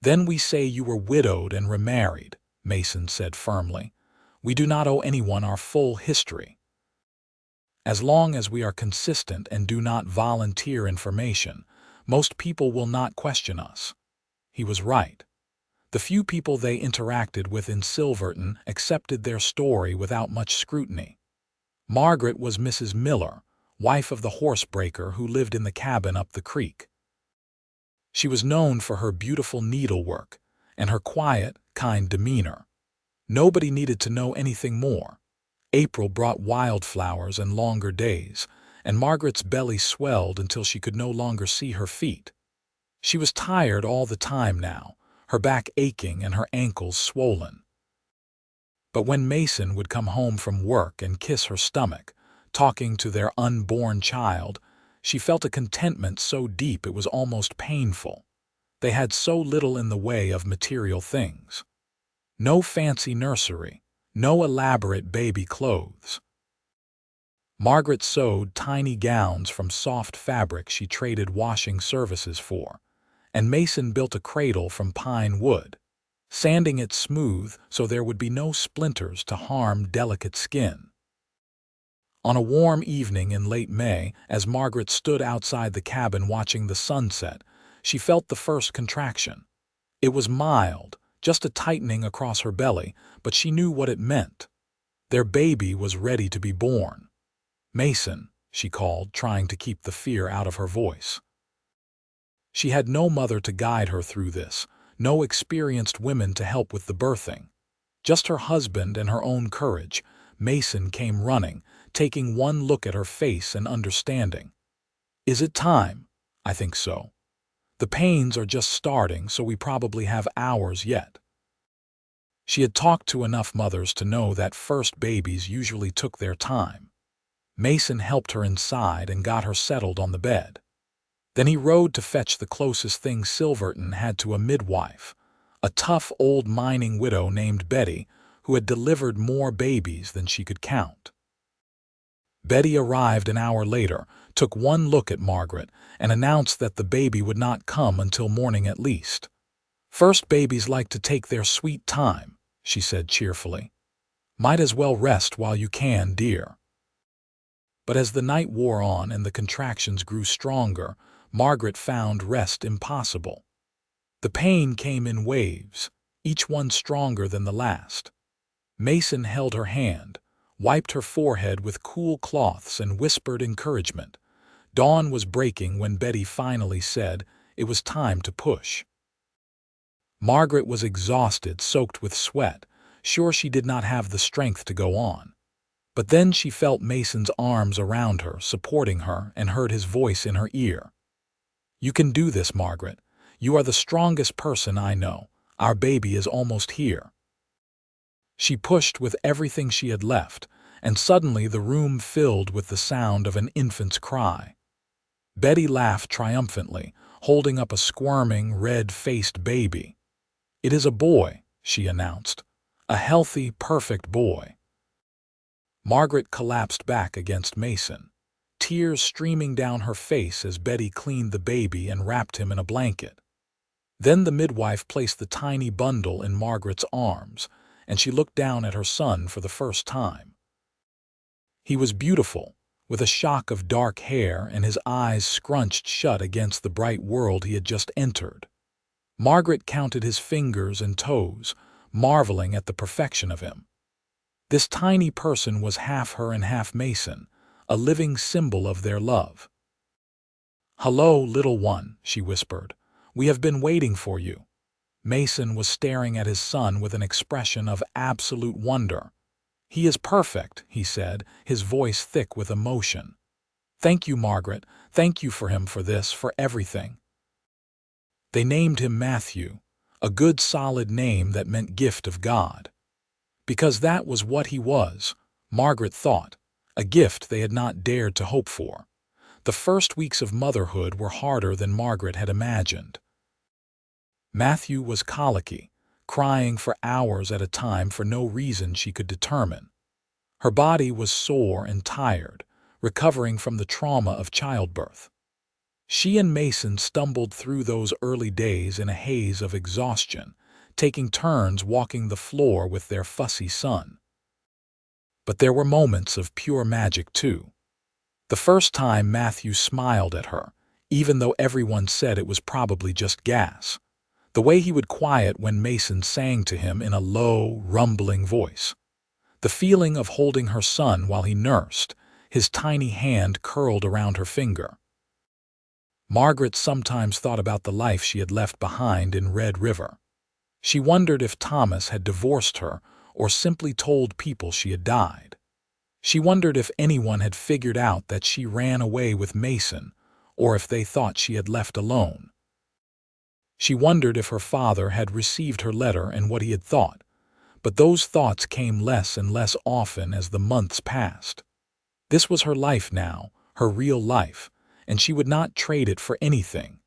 "Then we say you were widowed and remarried," Mason said firmly. "We do not owe anyone our full history. As long as we are consistent and do not volunteer information, most people will not question us." He was right. The few people they interacted with in Silverton accepted their story without much scrutiny. Margaret was Mrs. Miller, wife of the horsebreaker who lived in the cabin up the creek. She was known for her beautiful needlework and her quiet, kind demeanor. Nobody needed to know anything more. April brought wildflowers and longer days, and Margaret's belly swelled until she could no longer see her feet. She was tired all the time now, her back aching and her ankles swollen. But when Mason would come home from work and kiss her stomach, talking to their unborn child, she felt a contentment so deep it was almost painful. They had so little in the way of material things. No fancy nursery, no elaborate baby clothes. Margaret sewed tiny gowns from soft fabric she traded washing services for, and Mason built a cradle from pine wood, sanding it smooth so there would be no splinters to harm delicate skin. On a warm evening in late May, as Margaret stood outside the cabin watching the sunset, she felt the first contraction. It was mild, just a tightening across her belly, but she knew what it meant. Their baby was ready to be born. "Mason," she called, trying to keep the fear out of her voice. She had no mother to guide her through this, no experienced women to help with the birthing. Just her husband and her own courage. Mason came running, taking one look at her face and understanding. "Is it time?" "I think so. The pains are just starting, so we probably have hours yet." She had talked to enough mothers to know that first babies usually took their time. Mason helped her inside and got her settled on the bed. Then he rode to fetch the closest thing Silverton had to a midwife, a tough old mining widow named Betty, who had delivered more babies than she could count. Betty arrived an hour later, took one look at Margaret, and announced that the baby would not come until morning at least. "First babies like to take their sweet time," she said cheerfully. "Might as well rest while you can, dear." But as the night wore on and the contractions grew stronger, Margaret found rest impossible. The pain came in waves, each one stronger than the last. Mason held her hand, wiped her forehead with cool cloths and whispered encouragement. Dawn was breaking when Betty finally said it was time to push. Margaret was exhausted, soaked with sweat, sure she did not have the strength to go on. But then she felt Mason's arms around her, supporting her, and heard his voice in her ear. "You can do this, Margaret. You are the strongest person I know. Our baby is almost here." She pushed with everything she had left, and suddenly the room filled with the sound of an infant's cry. Betty laughed triumphantly, holding up a squirming, red-faced baby. "It is a boy," she announced. "A healthy, perfect boy." Margaret collapsed back against Mason, tears streaming down her face as Betty cleaned the baby and wrapped him in a blanket. Then the midwife placed the tiny bundle in Margaret's arms, and she looked down at her son for the first time. He was beautiful, with a shock of dark hair and his eyes scrunched shut against the bright world he had just entered. Margaret counted his fingers and toes, marveling at the perfection of him. This tiny person was half her and half Mason, a living symbol of their love. "Hello, little one," she whispered. "We have been waiting for you." Mason was staring at his son with an expression of absolute wonder. "He is perfect," he said, his voice thick with emotion. "Thank you, Margaret. Thank you for him, for this, for everything." They named him Matthew, a good solid name that meant gift of God. Because that was what he was, Margaret thought, a gift they had not dared to hope for. The first weeks of motherhood were harder than Margaret had imagined. Matthew was colicky, crying for hours at a time for no reason she could determine. Her body was sore and tired, recovering from the trauma of childbirth. She and Mason stumbled through those early days in a haze of exhaustion, taking turns walking the floor with their fussy son. But there were moments of pure magic, too. The first time Matthew smiled at her, even though everyone said it was probably just gas. The way he would quiet when Mason sang to him in a low, rumbling voice. The feeling of holding her son while he nursed, his tiny hand curled around her finger. Margaret sometimes thought about the life she had left behind in Red River. She wondered if Thomas had divorced her or simply told people she had died. She wondered if anyone had figured out that she ran away with Mason or if they thought she had left alone. She wondered if her father had received her letter and what he had thought, But those thoughts came less and less often as the months passed. This was her life now, her real life, and she would not trade it for anything.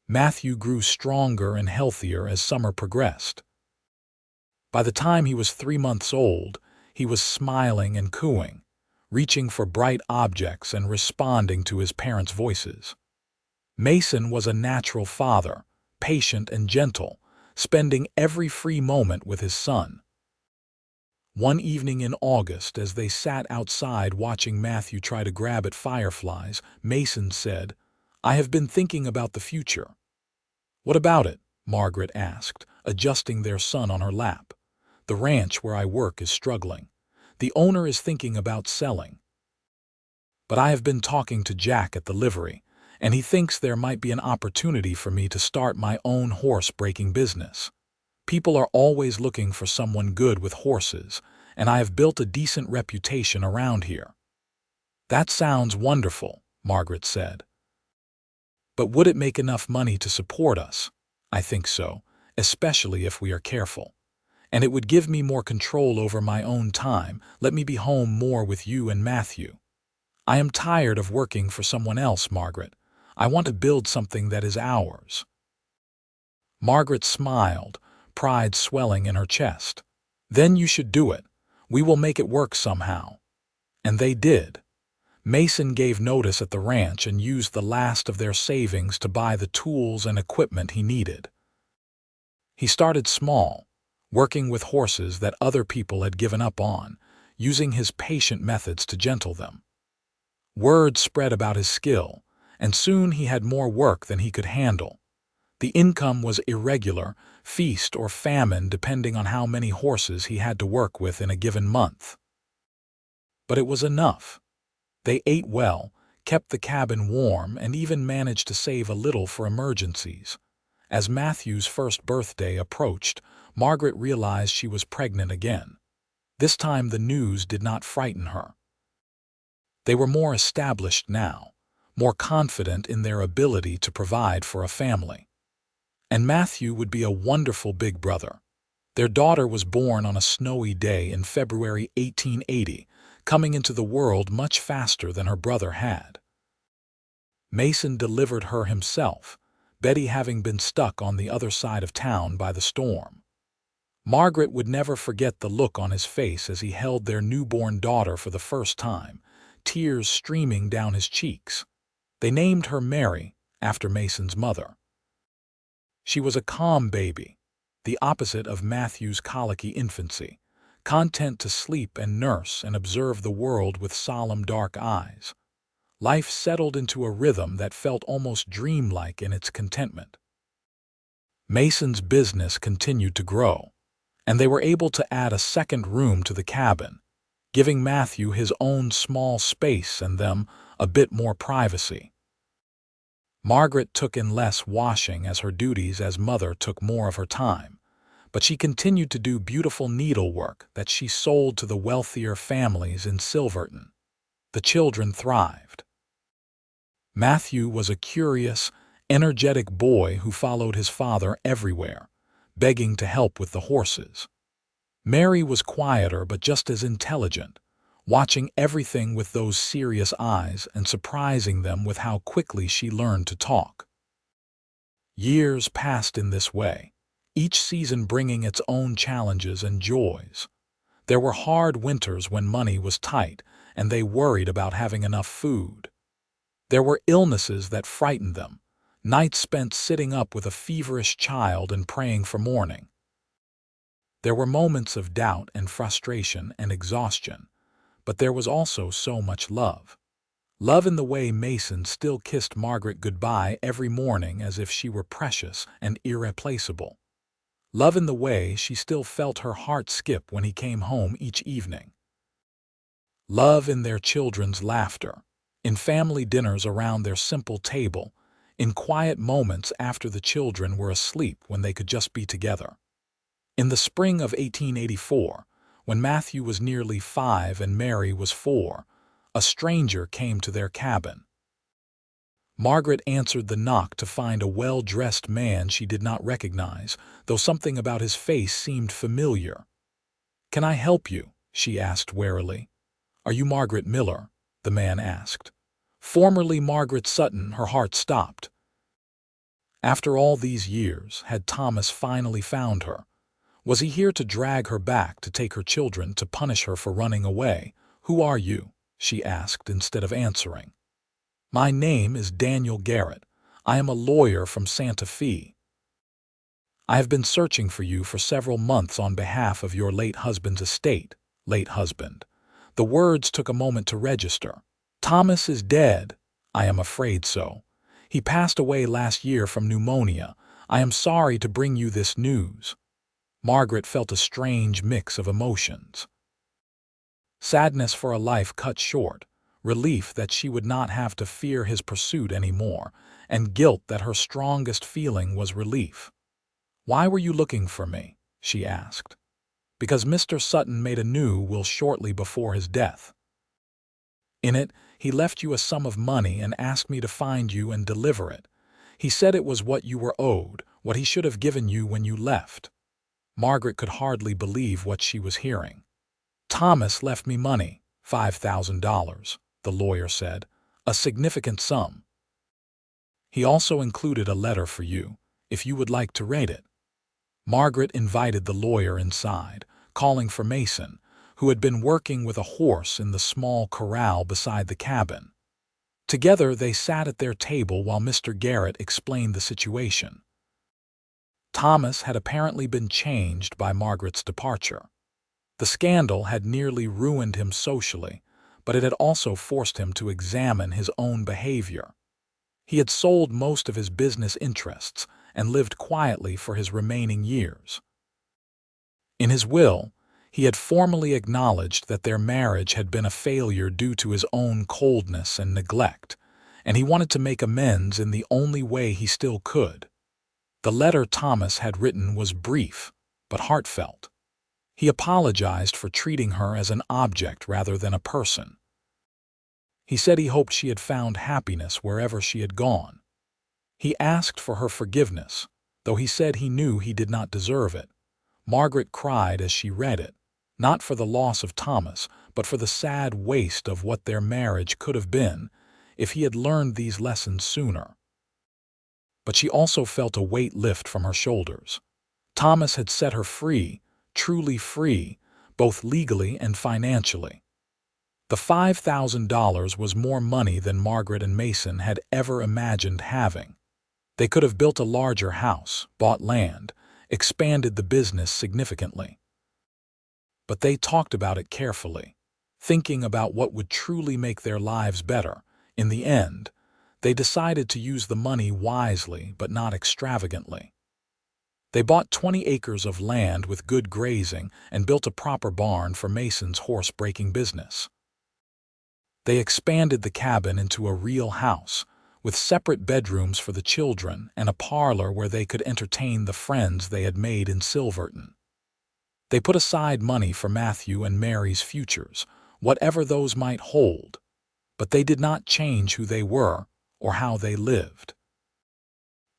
Matthew grew stronger and healthier as summer progressed. By the time he was 3 months old, he was smiling and cooing, reaching for bright objects and responding to his parents' voices. Mason was a natural father, patient and gentle, spending every free moment with his son. One evening in August, as they sat outside watching Matthew try to grab at fireflies, Mason said, "I have been thinking about the future." "What about it?" Margaret asked, adjusting their son on her lap. "The ranch where I work is struggling. The owner is thinking about selling. But I have been talking to Jack at the livery, and he thinks there might be an opportunity for me to start my own horse-breaking business. People are always looking for someone good with horses, and I have built a decent reputation around here." "That sounds wonderful," Margaret said. "But would it make enough money to support us?" "I think so, especially if we are careful. And it would give me more control over my own time, let me be home more with you and Matthew. I am tired of working for someone else, Margaret. I want to build something that is ours." Margaret smiled, pride swelling in her chest. "Then you should do it. We will make it work somehow." And they did. Mason gave notice at the ranch and used the last of their savings to buy the tools and equipment he needed. He started small, working with horses that other people had given up on, using his patient methods to gentle them. Word spread about his skill, and soon he had more work than he could handle. The income was irregular, feast or famine depending on how many horses he had to work with in a given month. But it was enough. They ate well, kept the cabin warm, and even managed to save a little for emergencies. As Matthew's first birthday approached, Margaret realized she was pregnant again. This time the news did not frighten her. They were more established now, more confident in their ability to provide for a family. And Matthew would be a wonderful big brother. Their daughter was born on a snowy day in February 1880, coming into the world much faster than her brother had. Mason delivered her himself, Betty having been stuck on the other side of town by the storm. Margaret would never forget the look on his face as he held their newborn daughter for the first time, tears streaming down his cheeks. They named her Mary, after Mason's mother. She was a calm baby, the opposite of Matthew's colicky infancy, content to sleep and nurse and observe the world with solemn dark eyes. Life settled into a rhythm that felt almost dreamlike in its contentment. Mason's business continued to grow, and they were able to add a second room to the cabin, giving Matthew his own small space and them a bit more privacy. Margaret took in less washing as her duties as mother took more of her time, but she continued to do beautiful needlework that she sold to the wealthier families in Silverton. The children thrived. Matthew was a curious, energetic boy who followed his father everywhere, begging to help with the horses. Mary was quieter but just as intelligent, watching everything with those serious eyes and surprising them with how quickly she learned to talk. Years passed in this way, each season bringing its own challenges and joys. There were hard winters when money was tight and they worried about having enough food. There were illnesses that frightened them, nights spent sitting up with a feverish child and praying for morning. There were moments of doubt and frustration and exhaustion, but there was also so much love. Love in the way Mason still kissed Margaret goodbye every morning as if she were precious and irreplaceable. Love in the way she still felt her heart skip when he came home each evening. Love in their children's laughter, in family dinners around their simple table, in quiet moments after the children were asleep when they could just be together. In the spring of 1884, when Matthew was nearly 5 and Mary was 4, a stranger came to their cabin. Margaret answered the knock to find a well-dressed man she did not recognize, though something about his face seemed familiar. "Can I help you?" she asked warily. "Are you Margaret Miller?" the man asked. Formerly Margaret Sutton, her heart stopped. After all these years, had Thomas finally found her? Was he here to drag her back, to take her children, to punish her for running away? "Who are you?" she asked instead of answering. "My name is Daniel Garrett. I am a lawyer from Santa Fe. I have been searching for you for several months on behalf of your late husband's estate." Late husband. The words took a moment to register. "Thomas is dead." "I am afraid so. He passed away last year from pneumonia. I am sorry to bring you this news." Margaret felt a strange mix of emotions. Sadness for a life cut short, relief that she would not have to fear his pursuit anymore, and guilt that her strongest feeling was relief. "Why were you looking for me?" she asked. "Because Mr. Sutton made a new will shortly before his death. In it, he left you a sum of money and asked me to find you and deliver it. He said it was what you were owed, what he should have given you when you left." Margaret could hardly believe what she was hearing. "Thomas left me money, $5,000, the lawyer said, "a significant sum. He also included a letter for you, if you would like to read it." Margaret invited the lawyer inside, calling for Mason, who had been working with a horse in the small corral beside the cabin. Together they sat at their table while Mr. Garrett explained the situation. Thomas had apparently been changed by Margaret's departure. The scandal had nearly ruined him socially, but it had also forced him to examine his own behavior. He had sold most of his business interests and lived quietly for his remaining years. In his will, he had formally acknowledged that their marriage had been a failure due to his own coldness and neglect, and he wanted to make amends in the only way he still could. The letter Thomas had written was brief, but heartfelt. He apologized for treating her as an object rather than a person. He said he hoped she had found happiness wherever she had gone. He asked for her forgiveness, though he said he knew he did not deserve it. Margaret cried as she read it, not for the loss of Thomas, but for the sad waste of what their marriage could have been if he had learned these lessons sooner. But she also felt a weight lift from her shoulders. Thomas had set her free, truly free, both legally and financially. The $5,000 was more money than Margaret and Mason had ever imagined having. They could have built a larger house, bought land, expanded the business significantly. But they talked about it carefully, thinking about what would truly make their lives better. In the end, they decided to use the money wisely but not extravagantly. They bought 20 acres of land with good grazing and built a proper barn for Mason's horse-breaking business. They expanded the cabin into a real house, with separate bedrooms for the children and a parlor where they could entertain the friends they had made in Silverton. They put aside money for Matthew and Mary's futures, whatever those might hold, but they did not change who they were or how they lived.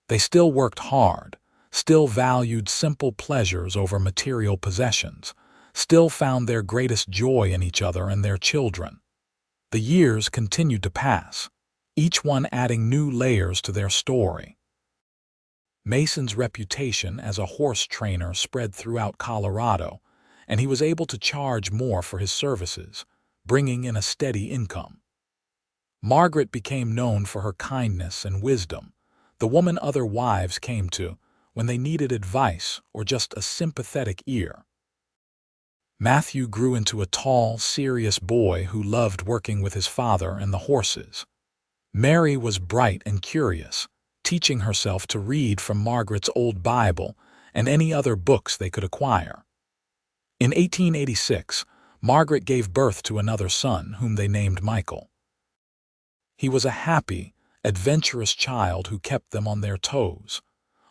They still worked hard, still valued simple pleasures over material possessions, still found their greatest joy in each other and their children. The years continued to pass, each one adding new layers to their story. Mason's reputation as a horse trainer spread throughout Colorado, and he was able to charge more for his services, bringing in a steady income. Margaret became known for her kindness and wisdom, the woman other wives came to when they needed advice or just a sympathetic ear. Matthew grew into a tall, serious boy who loved working with his father and the horses. Mary was bright and curious, teaching herself to read from Margaret's old Bible and any other books they could acquire. In 1886, Margaret gave birth to another son whom they named Michael. He was a happy, adventurous child who kept them on their toes.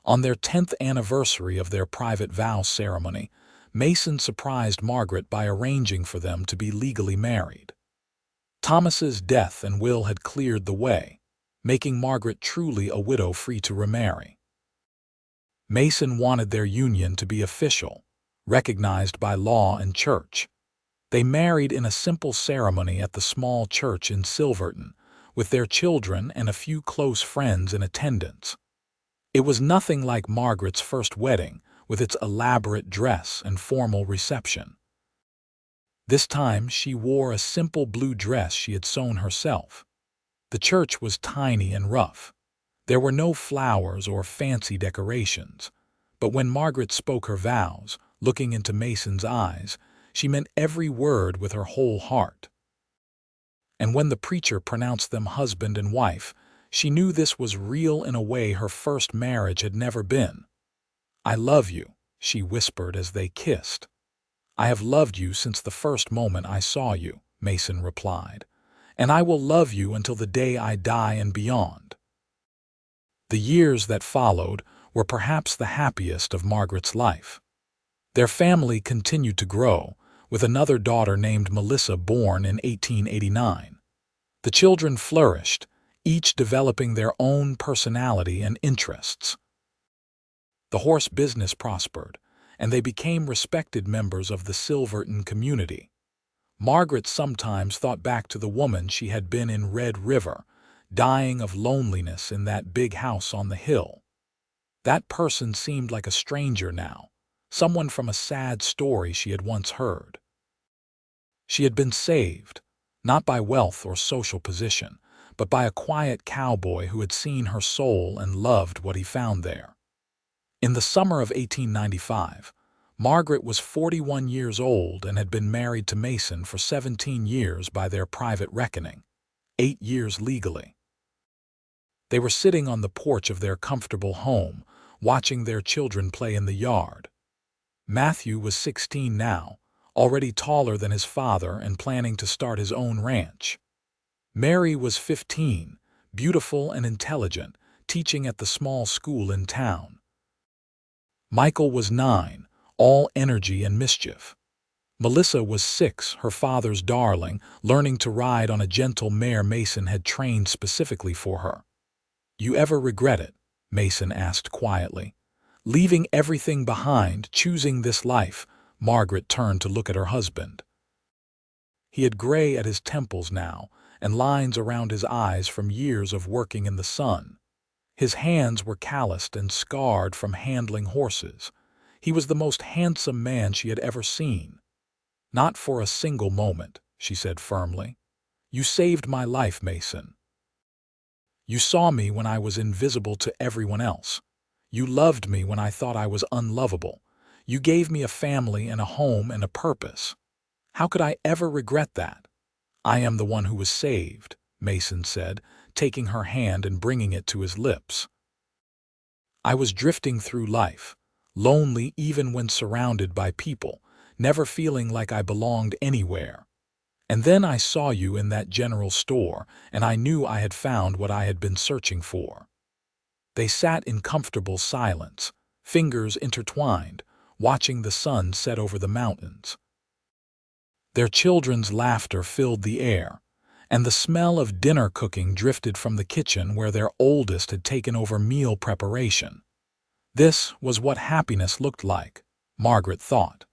On their 10th anniversary of their private vow ceremony, Mason surprised Margaret by arranging for them to be legally married. Thomas's death and will had cleared the way, making Margaret truly a widow free to remarry. Mason wanted their union to be official, recognized by law and church. They married in a simple ceremony at the small church in Silverton, with their children and a few close friends in attendance. It was nothing like Margaret's first wedding, with its elaborate dress and formal reception. This time she wore a simple blue dress she had sewn herself. The church was tiny and rough. There were no flowers or fancy decorations, but when Margaret spoke her vows, looking into Mason's eyes, she meant every word with her whole heart. And when the preacher pronounced them husband and wife, she knew this was real in a way her first marriage had never been. "I love you," she whispered as they kissed. "I have loved you since the first moment I saw you," Mason replied, "and I will love you until the day I die and beyond." The years that followed were perhaps the happiest of Margaret's life. Their family continued to grow, with another daughter named Melissa born in 1889. The children flourished, each developing their own personality and interests. The horse business prospered, and they became respected members of the Silverton community. Margaret sometimes thought back to the woman she had been in Red River, dying of loneliness in that big house on the hill. That person seemed like a stranger now, someone from a sad story she had once heard. She had been saved, not by wealth or social position, but by a quiet cowboy who had seen her soul and loved what he found there. In the summer of 1895, Margaret was 41 years old and had been married to Mason for 17 years by their private reckoning, 8 years legally. They were sitting on the porch of their comfortable home, watching their children play in the yard. Matthew was 16 now, already taller than his father and planning to start his own ranch. Mary was 15, beautiful and intelligent, teaching at the small school in town. Michael was 9, all energy and mischief. Melissa was 6, her father's darling, learning to ride on a gentle mare Mason had trained specifically for her. "You ever regret it?" Mason asked quietly. "Leaving everything behind, choosing this life?" Margaret turned to look at her husband. He had gray at his temples now, and lines around his eyes from years of working in the sun. His hands were calloused and scarred from handling horses. He was the most handsome man she had ever seen. "Not for a single moment," she said firmly. "You saved my life, Mason. You saw me when I was invisible to everyone else. You loved me when I thought I was unlovable. You gave me a family and a home and a purpose. How could I ever regret that?" "I am the one who was saved," Mason said, taking her hand and bringing it to his lips. "I was drifting through life, lonely even when surrounded by people, never feeling like I belonged anywhere. And then I saw you in that general store, and I knew I had found what I had been searching for." They sat in comfortable silence, fingers intertwined, watching the sun set over the mountains. Their children's laughter filled the air, and the smell of dinner cooking drifted from the kitchen where their oldest had taken over meal preparation. This was what happiness looked like, Margaret thought.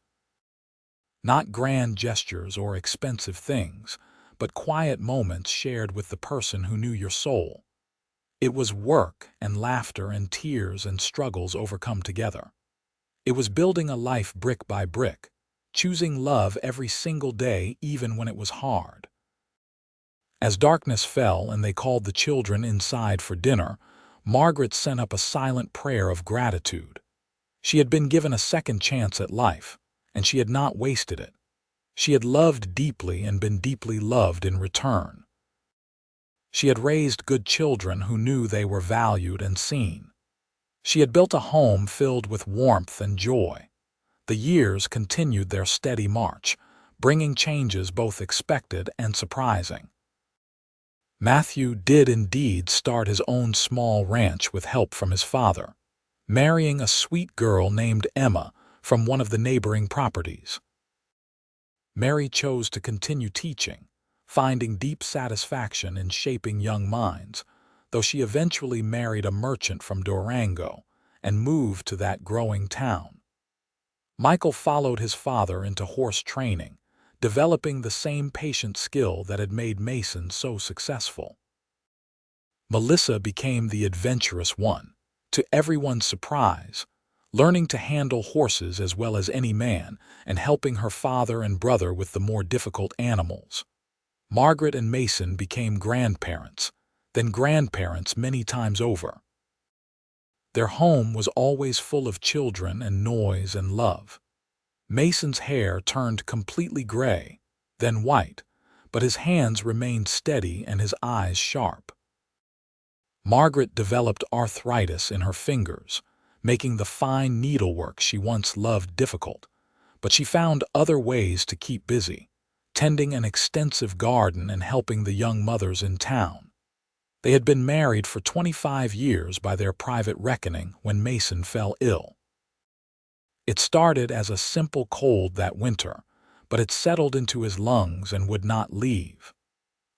Not grand gestures or expensive things, but quiet moments shared with the person who knew your soul. It was work and laughter and tears and struggles overcome together. It was building a life brick by brick, choosing love every single day even when it was hard. As darkness fell and they called the children inside for dinner, Margaret sent up a silent prayer of gratitude. She had been given a second chance at life, and she had not wasted it. She had loved deeply and been deeply loved in return. She had raised good children who knew they were valued and seen. She had built a home filled with warmth and joy. The years continued their steady march, bringing changes both expected and surprising. Matthew did indeed start his own small ranch with help from his father, marrying a sweet girl named Emma from one of the neighboring properties. Mary chose to continue teaching, finding deep satisfaction in shaping young minds, though she eventually married a merchant from Durango and moved to that growing town. Michael followed his father into horse training, developing the same patient skill that had made Mason so successful. Melissa became the adventurous one, to everyone's surprise, learning to handle horses as well as any man and helping her father and brother with the more difficult animals. Margaret and Mason became grandparents, then grandparents many times over. Their home was always full of children and noise and love. Mason's hair turned completely gray, then white, but his hands remained steady and his eyes sharp. Margaret developed arthritis in her fingers, making the fine needlework she once loved difficult, but she found other ways to keep busy, tending an extensive garden and helping the young mothers in town. They had been married for 25 years by their private reckoning when Mason fell ill. It started as a simple cold that winter, but it settled into his lungs and would not leave.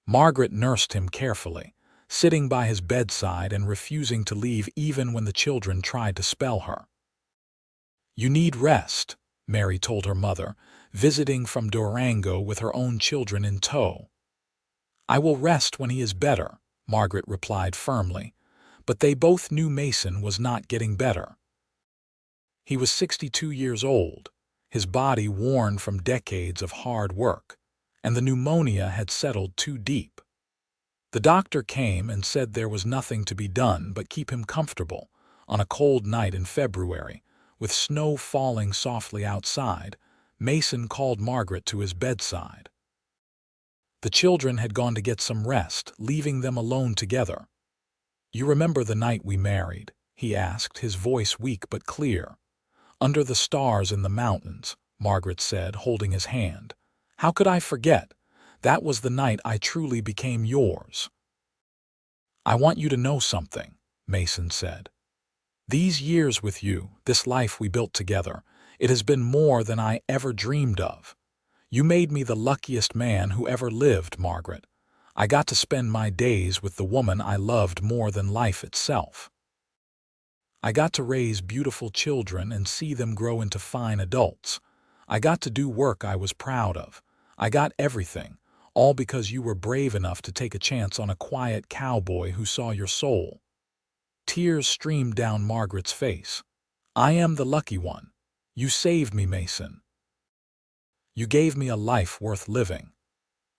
Margaret nursed him carefully, sitting by his bedside and refusing to leave even when the children tried to spell her. "You need rest," Mary told her mother, visiting from Durango with her own children in tow. "I will rest when he is better," Margaret replied firmly, but they both knew Mason was not getting better. He was 62 years old, his body worn from decades of hard work, and the pneumonia had settled too deep. The doctor came and said there was nothing to be done but keep him comfortable on a cold night in February, with snow falling softly outside. Mason called Margaret to his bedside. The children had gone to get some rest, leaving them alone together. "You remember the night we married?" he asked, his voice weak but clear. "Under the stars in the mountains," Margaret said, holding his hand. "How could I forget? That was the night I truly became yours." "I want you to know something," Mason said. "These years with you, this life we built together, it has been more than I ever dreamed of. You made me the luckiest man who ever lived, Margaret. I got to spend my days with the woman I loved more than life itself. I got to raise beautiful children and see them grow into fine adults. I got to do work I was proud of. I got everything, all because you were brave enough to take a chance on a quiet cowboy who saw your soul." Tears streamed down Margaret's face. "I am the lucky one. You saved me, Mason. You gave me a life worth living."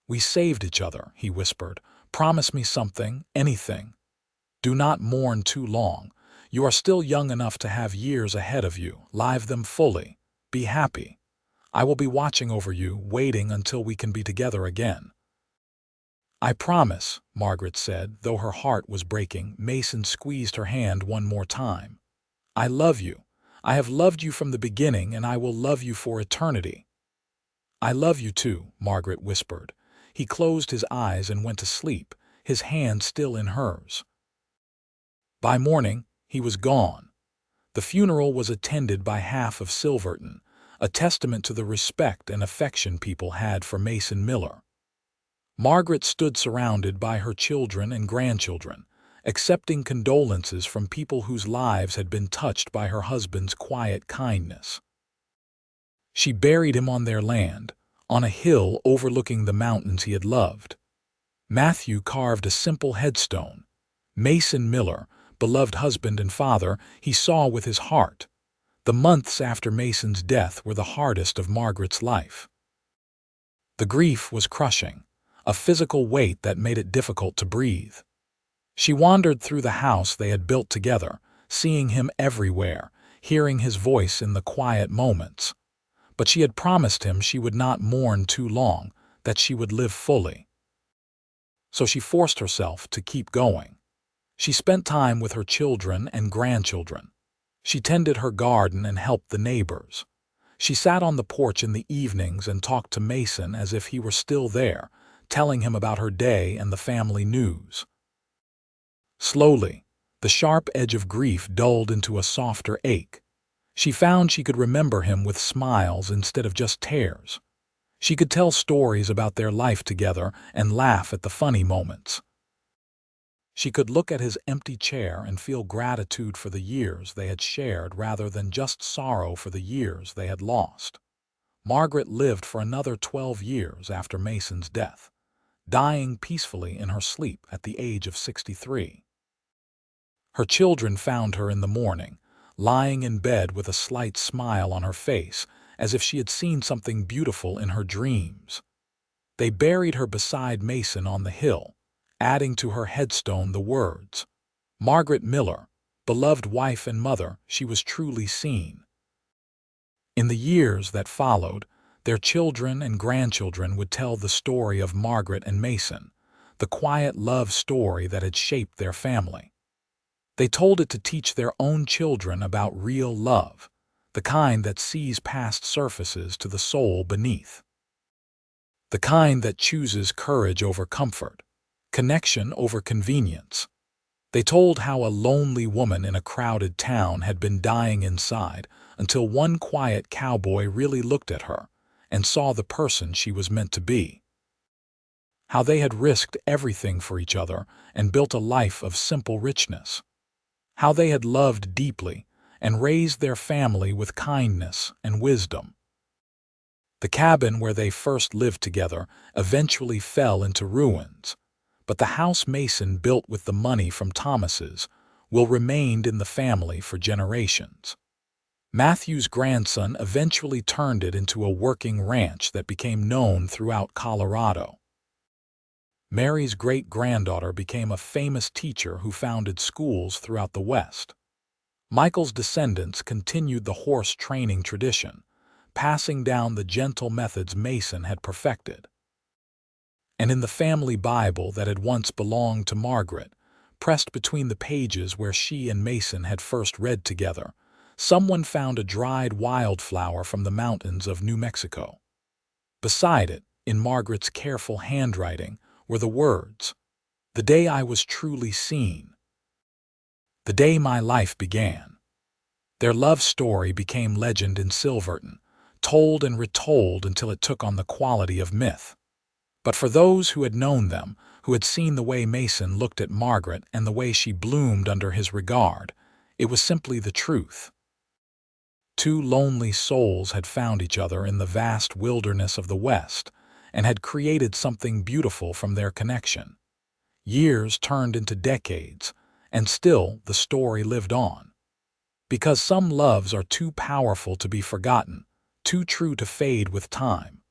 "We saved each other," he whispered. "Promise me something, anything. Do not mourn too long. You are still young enough to have years ahead of you. Live them fully. Be happy. I will be watching over you, waiting until we can be together again." "I promise," Margaret said, though her heart was breaking. Mason squeezed her hand one more time. "I love you. I have loved you from the beginning, and I will love you for eternity." "I love you too," Margaret whispered. He closed his eyes and went to sleep, his hand still in hers. By morning, he was gone. The funeral was attended by half of Silverton, a testament to the respect and affection people had for Mason Miller. Margaret stood surrounded by her children and grandchildren, accepting condolences from people whose lives had been touched by her husband's quiet kindness. She buried him on their land, on a hill overlooking the mountains he had loved. Matthew carved a simple headstone. Mason Miller, beloved husband and father, he saw with his heart. The months after Mason's death were the hardest of Margaret's life. The grief was crushing, a physical weight that made it difficult to breathe. She wandered through the house they had built together, seeing him everywhere, hearing his voice in the quiet moments. But she had promised him she would not mourn too long, that she would live fully. So she forced herself to keep going. She spent time with her children and grandchildren. She tended her garden and helped the neighbors. She sat on the porch in the evenings and talked to Mason as if he were still there, telling him about her day and the family news. Slowly, the sharp edge of grief dulled into a softer ache. She found she could remember him with smiles instead of just tears. She could tell stories about their life together and laugh at the funny moments. She could look at his empty chair and feel gratitude for the years they had shared rather than just sorrow for the years they had lost. Margaret lived for another 12 years after Mason's death, dying peacefully in her sleep at the age of 63. Her children found her in the morning, lying in bed with a slight smile on her face, as if she had seen something beautiful in her dreams. They buried her beside Mason on the hill, adding to her headstone the words, "Margaret Miller, beloved wife and mother, she was truly seen." In the years that followed, their children and grandchildren would tell the story of Margaret and Mason, the quiet love story that had shaped their family. They told it to teach their own children about real love, the kind that sees past surfaces to the soul beneath. The kind that chooses courage over comfort, connection over convenience. They told how a lonely woman in a crowded town had been dying inside until one quiet cowboy really looked at her and saw the person she was meant to be. How they had risked everything for each other and built a life of simple richness. How they had loved deeply and raised their family with kindness and wisdom. The cabin where they first lived together eventually fell into ruins, but the house Mason built with the money from Thomas's will remain in the family for generations. Matthew's grandson eventually turned it into a working ranch that became known throughout Colorado. Mary's great-granddaughter became a famous teacher who founded schools throughout the West. Michael's descendants continued the horse training tradition, passing down the gentle methods Mason had perfected. And in the family Bible that had once belonged to Margaret, pressed between the pages where she and Mason had first read together, someone found a dried wildflower from the mountains of New Mexico. Beside it, in Margaret's careful handwriting, were the words, "The day I was truly seen. The day my life began." Their love story became legend in Silverton, told and retold until it took on the quality of myth. But for those who had known them, who had seen the way Mason looked at Margaret and the way she bloomed under his regard, it was simply the truth. Two lonely souls had found each other in the vast wilderness of the West and had created something beautiful from their connection. Years turned into decades, and still the story lived on. Because some loves are too powerful to be forgotten, too true to fade with time.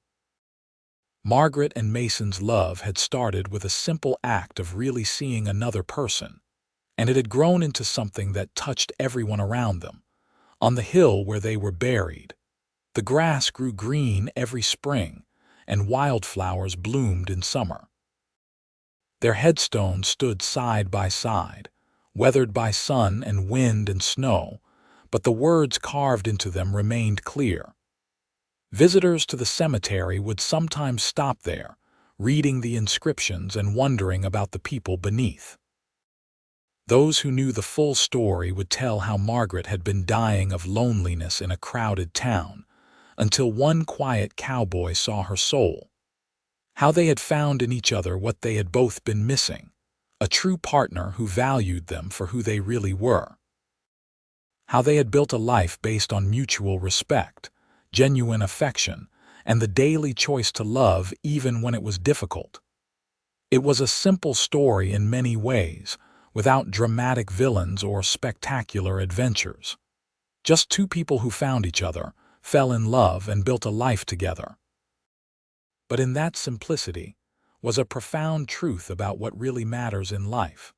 Margaret and Mason's love had started with a simple act of really seeing another person, and it had grown into something that touched everyone around them. On the hill where they were buried, the grass grew green every spring, and wildflowers bloomed in summer. Their headstones stood side by side, weathered by sun and wind and snow, but the words carved into them remained clear. Visitors to the cemetery would sometimes stop there, reading the inscriptions and wondering about the people beneath. Those who knew the full story would tell how Margaret had been dying of loneliness in a crowded town, until one quiet cowboy saw her soul. How they had found in each other what they had both been missing, a true partner who valued them for who they really were. How they had built a life based on mutual respect, genuine affection, and the daily choice to love even when it was difficult. It was a simple story in many ways, without dramatic villains or spectacular adventures. Just two people who found each other, fell in love, and built a life together. But in that simplicity was a profound truth about what really matters in life.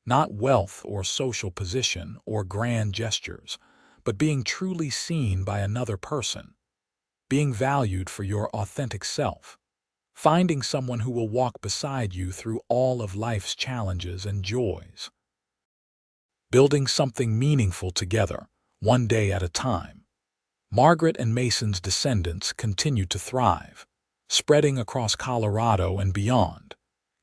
Not wealth or social position or grand gestures, but being truly seen by another person. Being valued for your authentic self. Finding someone who will walk beside you through all of life's challenges and joys. Building something meaningful together, one day at a time. Margaret and Mason's descendants continued to thrive, spreading across Colorado and beyond,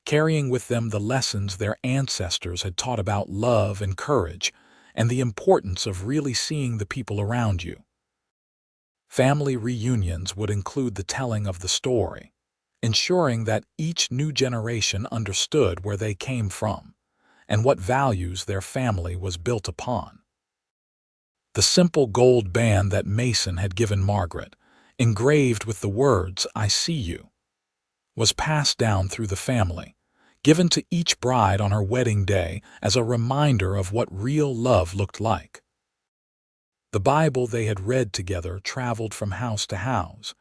carrying with them the lessons their ancestors had taught about love and courage and the importance of really seeing the people around you. Family reunions would include the telling of the story, ensuring that each new generation understood where they came from and what values their family was built upon. The simple gold band that Mason had given Margaret, engraved with the words, "I see you," was passed down through the family, given to each bride on her wedding day as a reminder of what real love looked like. The Bible they had read together traveled from house to house,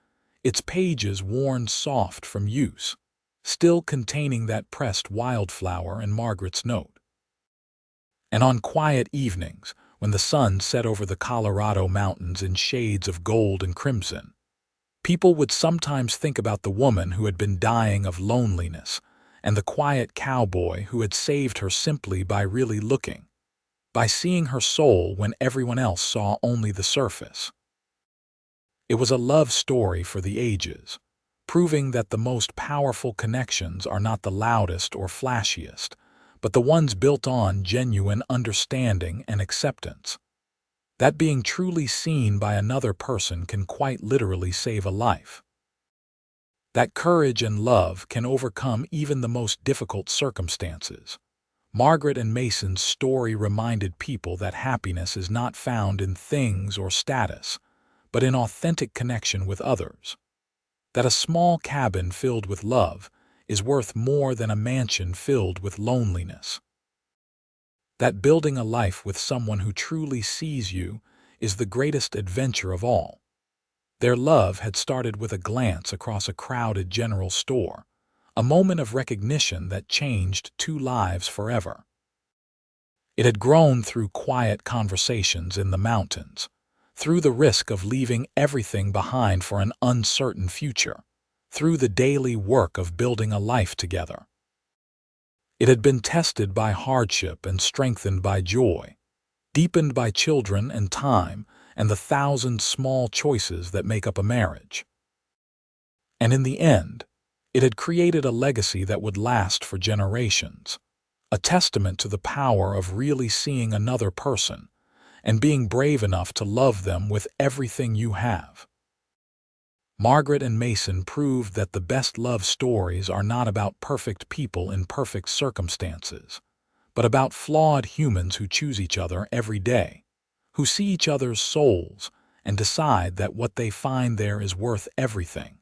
its pages worn soft from use, still containing that pressed wildflower and Margaret's note. And on quiet evenings, when the sun set over the Colorado mountains in shades of gold and crimson, people would sometimes think about the woman who had been dying of loneliness and the quiet cowboy who had saved her simply by really looking, by seeing her soul when everyone else saw only the surface. It was a love story for the ages, proving that the most powerful connections are not the loudest or flashiest, but the ones built on genuine understanding and acceptance. That being truly seen by another person can quite literally save a life. That courage and love can overcome even the most difficult circumstances. Margaret and Mason's story reminded people that happiness is not found in things or status, but in authentic connection with others. That a small cabin filled with love is worth more than a mansion filled with loneliness. That building a life with someone who truly sees you is the greatest adventure of all. Their love had started with a glance across a crowded general store, a moment of recognition that changed two lives forever. It had grown through quiet conversations in the mountains, through the risk of leaving everything behind for an uncertain future, through the daily work of building a life together. It had been tested by hardship and strengthened by joy, deepened by children and time and the thousand small choices that make up a marriage. And in the end, it had created a legacy that would last for generations, a testament to the power of really seeing another person and being brave enough to love them with everything you have. Margaret and Mason proved that the best love stories are not about perfect people in perfect circumstances, but about flawed humans who choose each other every day, who see each other's souls and decide that what they find there is worth everything.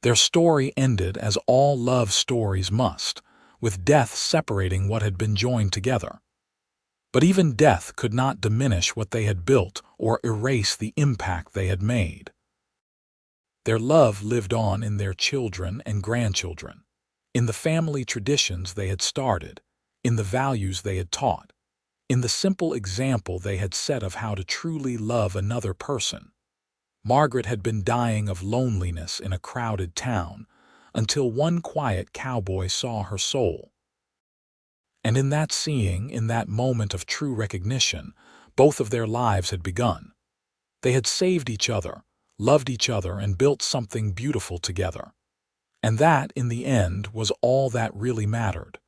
Their story ended as all love stories must, with death separating what had been joined together. But even death could not diminish what they had built or erase the impact they had made. Their love lived on in their children and grandchildren, in the family traditions they had started, in the values they had taught, in the simple example they had set of how to truly love another person. Margaret had been dying of loneliness in a crowded town until one quiet cowboy saw her soul. And in that seeing, in that moment of true recognition, both of their lives had begun. They had saved each other, loved each other, and built something beautiful together. And that, in the end, was all that really mattered.